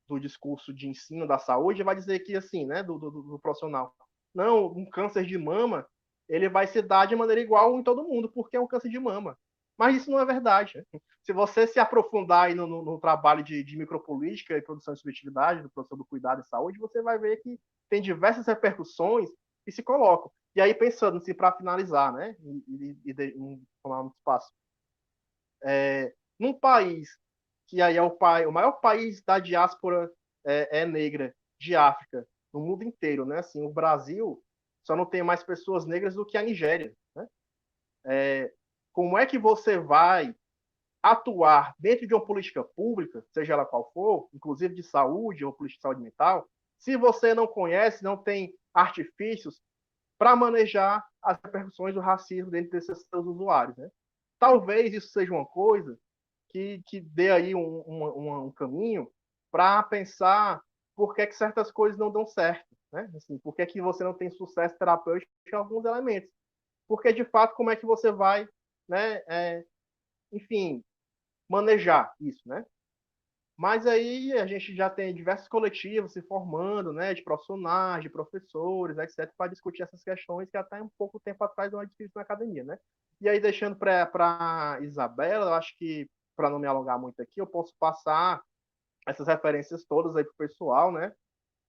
do discurso de ensino da saúde, vai dizer que, assim, né, do profissional, não, um câncer de mama, ele vai se dar de maneira igual em todo mundo, porque é um câncer de mama. Mas isso não é verdade. Se você se aprofundar aí no trabalho de micropolítica e produção de subjetividade, do produção do cuidado e saúde, você vai ver que tem diversas repercussões que se colocam. E aí, pensando assim, para finalizar, né, tomar muito espaço, num país que aí é o maior país da diáspora negra de África, no mundo inteiro, né, assim, o Brasil só não tem mais pessoas negras do que a Nigéria, né? Como é que você vai atuar dentro de uma política pública, seja ela qual for, inclusive de saúde ou política de saúde mental, se você não conhece, não tem artifícios para manejar as repercussões do racismo dentro desses seus usuários, né? Talvez isso seja uma coisa que dê aí um caminho para pensar por que certas coisas não dão certo, né? Assim, por que você não tem sucesso terapêutico em alguns elementos? Porque, de fato, como é que você vai, né, enfim, manejar isso, né? Mas aí a gente já tem diversos coletivos se formando, né, de profissionais, de professores, etc., para discutir essas questões que até um pouco tempo atrás não é difícil na academia, né? E aí, deixando para Isabela, eu acho que, para não me alongar muito aqui, eu posso passar essas referências todas aí para o pessoal, né?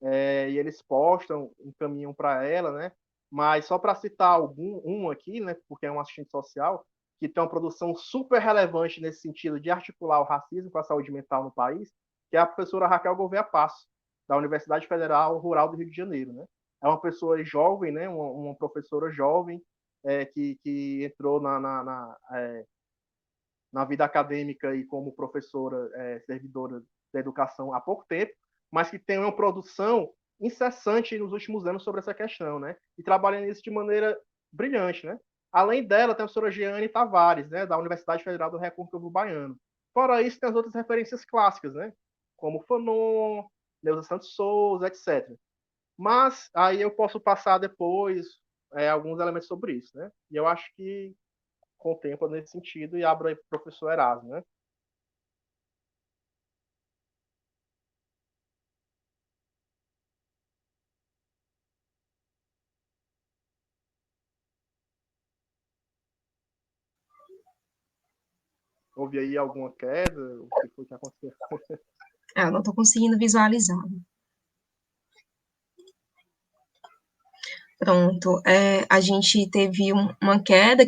E eles postam, encaminham para ela, né? Mas só para citar um aqui, né? Porque é um assistente social que tem uma produção super relevante nesse sentido de articular o racismo com a saúde mental no país, que é a professora Raquel Gouveia Passo, da Universidade Federal Rural do Rio de Janeiro, né? É uma pessoa jovem, né? Uma professora jovem que entrou na vida acadêmica e como professora, servidora da educação há pouco tempo, mas que tem uma produção incessante nos últimos anos sobre essa questão, né? E trabalha nisso de maneira brilhante, né? Além dela, tem a professora Jeane Tavares, né, da Universidade Federal do Recôncavo Baiano. Fora isso, tem as outras referências clássicas, né? Como Fanon, Neuza Santos Souza, etc. Mas aí eu posso passar depois alguns elementos sobre isso, né? E eu acho que contempla nesse sentido e abro aí para o professor Erasmo, né? Houve aí alguma queda? O que foi que aconteceu? Eu não estou conseguindo visualizar. Pronto, a gente teve uma queda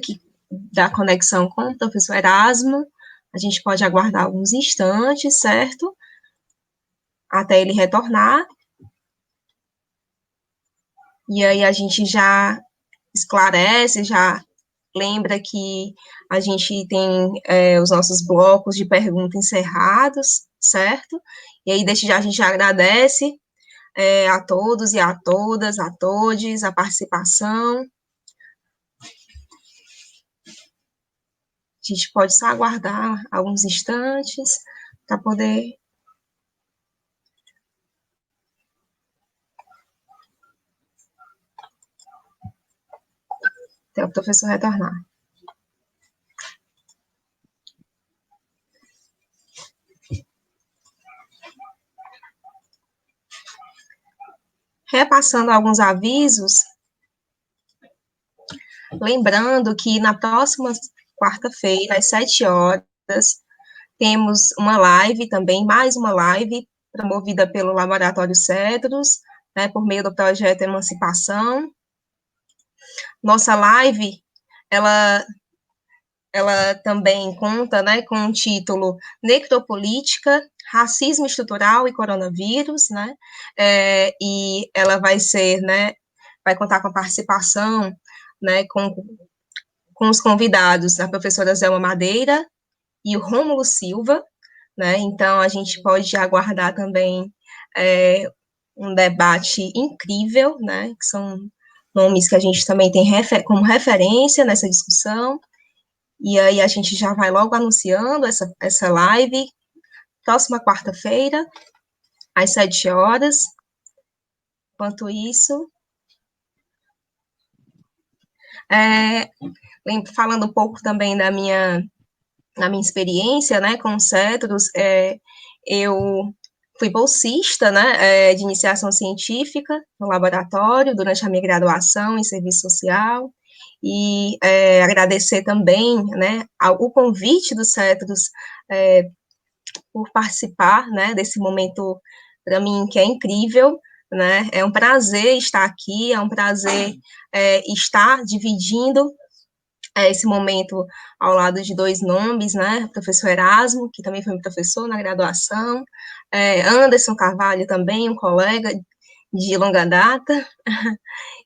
da conexão com o professor Erasmo. A gente pode aguardar alguns instantes, certo? Até ele retornar. E aí a gente já esclarece, já lembra que a gente tem os nossos blocos de perguntas encerrados, certo? E aí, desde já, a gente agradece a todos e a todas, a todes, a participação. A gente pode só aguardar alguns instantes para poder ter o professor retornar. Repassando alguns avisos, lembrando que na próxima quarta-feira, às 7 horas, temos uma live também, mais uma live, promovida pelo Laboratório Cedros, né, por meio do projeto Emancipação. Nossa live, ela também conta, né, com o título Necropolítica, Racismo Estrutural e Coronavírus, né, e ela vai ser, né, vai contar com a participação, né, com os convidados, a professora Zelma Madeira e o Rômulo Silva, né, então a gente pode aguardar também um debate incrível, né, que são nomes que a gente também tem como referência nessa discussão, e aí a gente já vai logo anunciando essa live, próxima quarta-feira, às 7 horas. Enquanto isso, falando um pouco também da minha experiência, né, com o Cedros, eu fui bolsista, né, de iniciação científica no laboratório durante a minha graduação em serviço social, e agradecer também, né, o convite do Cedros por participar, né, desse momento, para mim, que é incrível, né, é um prazer estar aqui, é um prazer estar dividindo esse momento ao lado de dois nomes, né, professor Erasmo, que também foi meu professor na graduação, Anderson Carvalho também, um colega de longa data,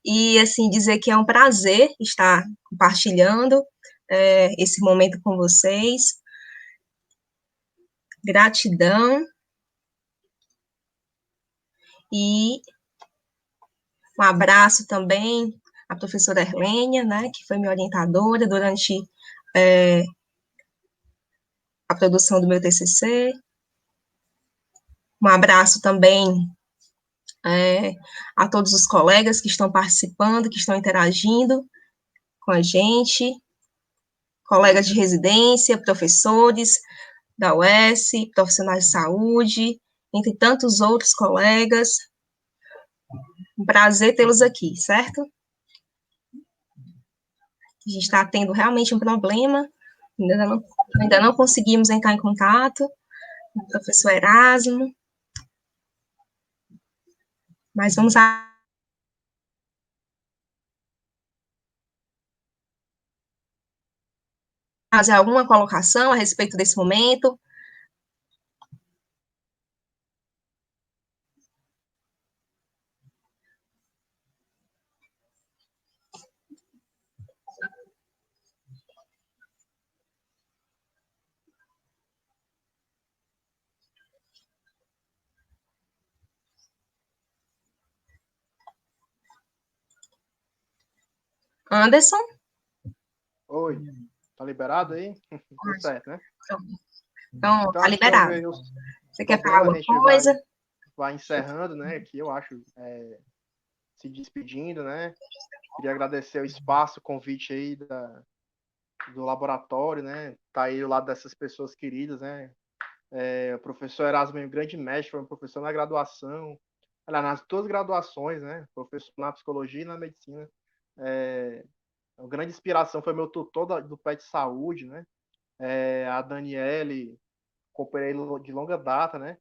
e, assim, dizer que é um prazer estar compartilhando esse momento com vocês, gratidão, e um abraço também à professora Erlênia, né, que foi minha orientadora durante a produção do meu TCC. Um abraço também a todos os colegas que estão participando, que estão interagindo com a gente, colegas de residência, professores da UES, profissionais de saúde, entre tantos outros colegas. Um prazer tê-los aqui, certo? A gente está tendo realmente um problema, ainda não conseguimos entrar em contato com o professor Erasmo, mas vamos fazer alguma colocação a respeito desse momento. Anderson? Oi, tá liberado aí? Tudo certo, né? Então, tá Acho que eu liberado. vejo os Você quer falar problemas, a alguma gente coisa? vai encerrando, né? Aqui eu acho, se despedindo, né? Queria agradecer o espaço, o convite aí do laboratório, né? Tá aí do lado dessas pessoas queridas, né? O professor Erasmo é um grande mestre, foi um professor na graduação, nas duas graduações, né? Professor na psicologia e na medicina. Uma grande inspiração foi meu tutor do PET Saúde, né? A Daniele, companheira de longa data, né?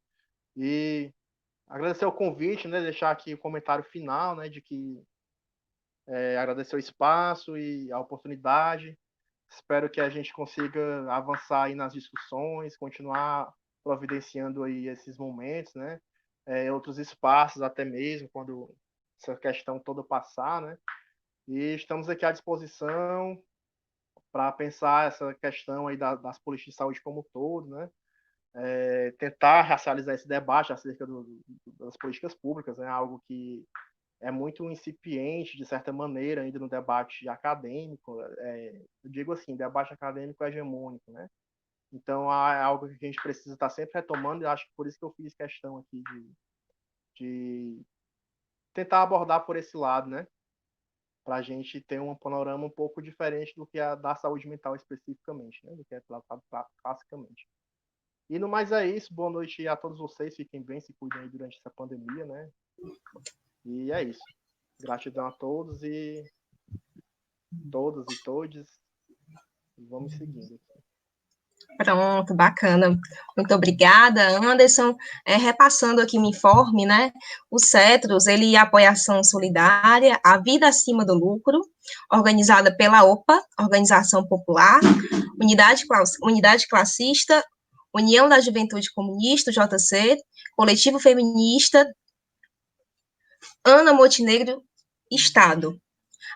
E agradecer o convite, né? Deixar aqui o comentário final, né? De que agradecer o espaço e a oportunidade. Espero que a gente consiga avançar aí nas discussões, continuar providenciando aí esses momentos, né? Outros espaços até mesmo, quando essa questão toda passar, né? E estamos aqui à disposição para pensar essa questão aí das políticas de saúde como um todo, né? Tentar racializar esse debate acerca das políticas públicas, né? Algo que é muito incipiente, de certa maneira, ainda no debate acadêmico. Eu digo assim, debate acadêmico hegemônico, né? Então, é algo que a gente precisa estar sempre retomando, e acho que por isso que eu fiz questão aqui de tentar abordar por esse lado, né? Para a gente ter um panorama um pouco diferente do que a da saúde mental especificamente, né? Do que é tratado classicamente. E no mais é isso. Boa noite a todos vocês. Fiquem bem, se cuidem aí durante essa pandemia, né? E é isso. Gratidão a todos e todas e todes. Vamos seguindo. Pronto, bacana. Muito obrigada, Anderson. Repassando aqui o informe, né? O CETROS, ele apoia a ação solidária, a vida acima do lucro, organizada pela OPA, Organização Popular, Unidade Classista, União da Juventude Comunista, JC, Coletivo Feminista, Ana Montenegro, Estado.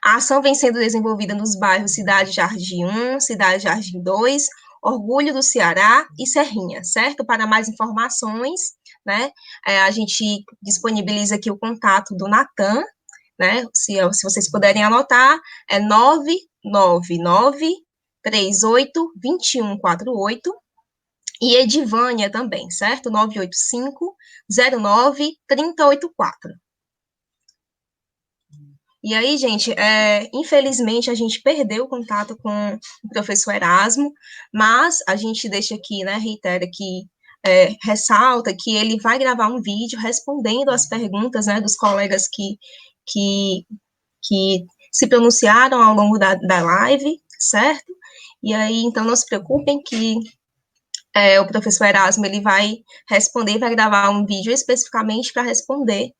A ação vem sendo desenvolvida nos bairros Cidade Jardim 1, Cidade Jardim 2, Orgulho do Ceará e Serrinha, certo? Para mais informações, né, a gente disponibiliza aqui o contato do Natan, né, se vocês puderem anotar, é 999-38-2148, e Edivânia também, certo? 985-09-3084. E aí, gente, infelizmente a gente perdeu o contato com o professor Erasmo, mas a gente deixa aqui, né, reitera que ressalta que ele vai gravar um vídeo respondendo às perguntas, né, dos colegas que se pronunciaram ao longo da live, certo? E aí, então, não se preocupem que o professor Erasmo, ele vai responder, vai gravar um vídeo especificamente para responder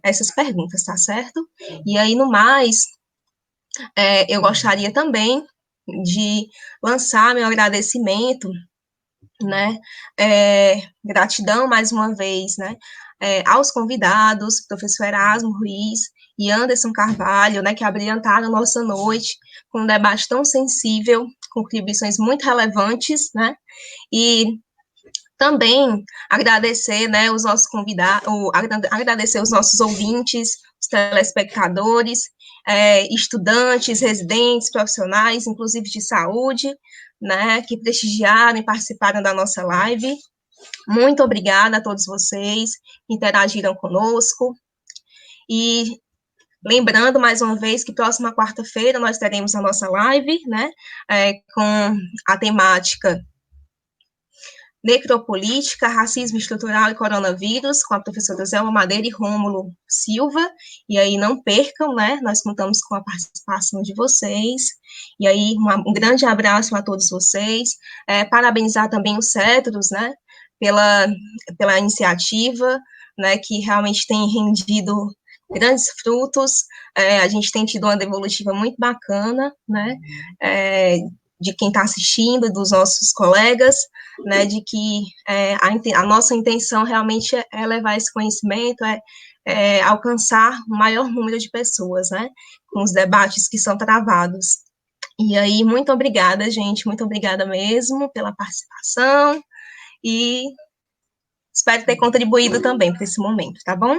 essas perguntas, tá certo? E aí, no mais, eu gostaria também de lançar meu agradecimento, né, gratidão mais uma vez, né, aos convidados, professor Erasmo Ruiz e Anderson Carvalho, né, que abrilhantaram nossa noite com um debate tão sensível, contribuições muito relevantes, né, e também agradecer, né, os nossos convidados, agradecer os nossos ouvintes, os telespectadores, estudantes, residentes, profissionais, inclusive de saúde, né, que prestigiaram e participaram da nossa live. Muito obrigada a todos vocês que interagiram conosco. E lembrando, mais uma vez, que próxima quarta-feira nós teremos a nossa live, né, com a temática Necropolítica, Racismo Estrutural e Coronavírus, com a professora Zelma Madeira e Rômulo Silva, e aí não percam, né, nós contamos com a participação de vocês, e aí um grande abraço a todos vocês, parabenizar também o CETROS, né, pela iniciativa, né, que realmente tem rendido grandes frutos, a gente tem tido uma devolutiva muito bacana, né, de quem está assistindo, dos nossos colegas, né, de que a nossa intenção realmente é levar esse conhecimento, alcançar o maior número de pessoas, né, com os debates que são travados. E aí, muito obrigada, gente, muito obrigada mesmo pela participação, e espero ter contribuído também para esse momento, tá bom?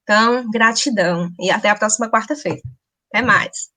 Então, gratidão, e até a próxima quarta-feira. Até mais.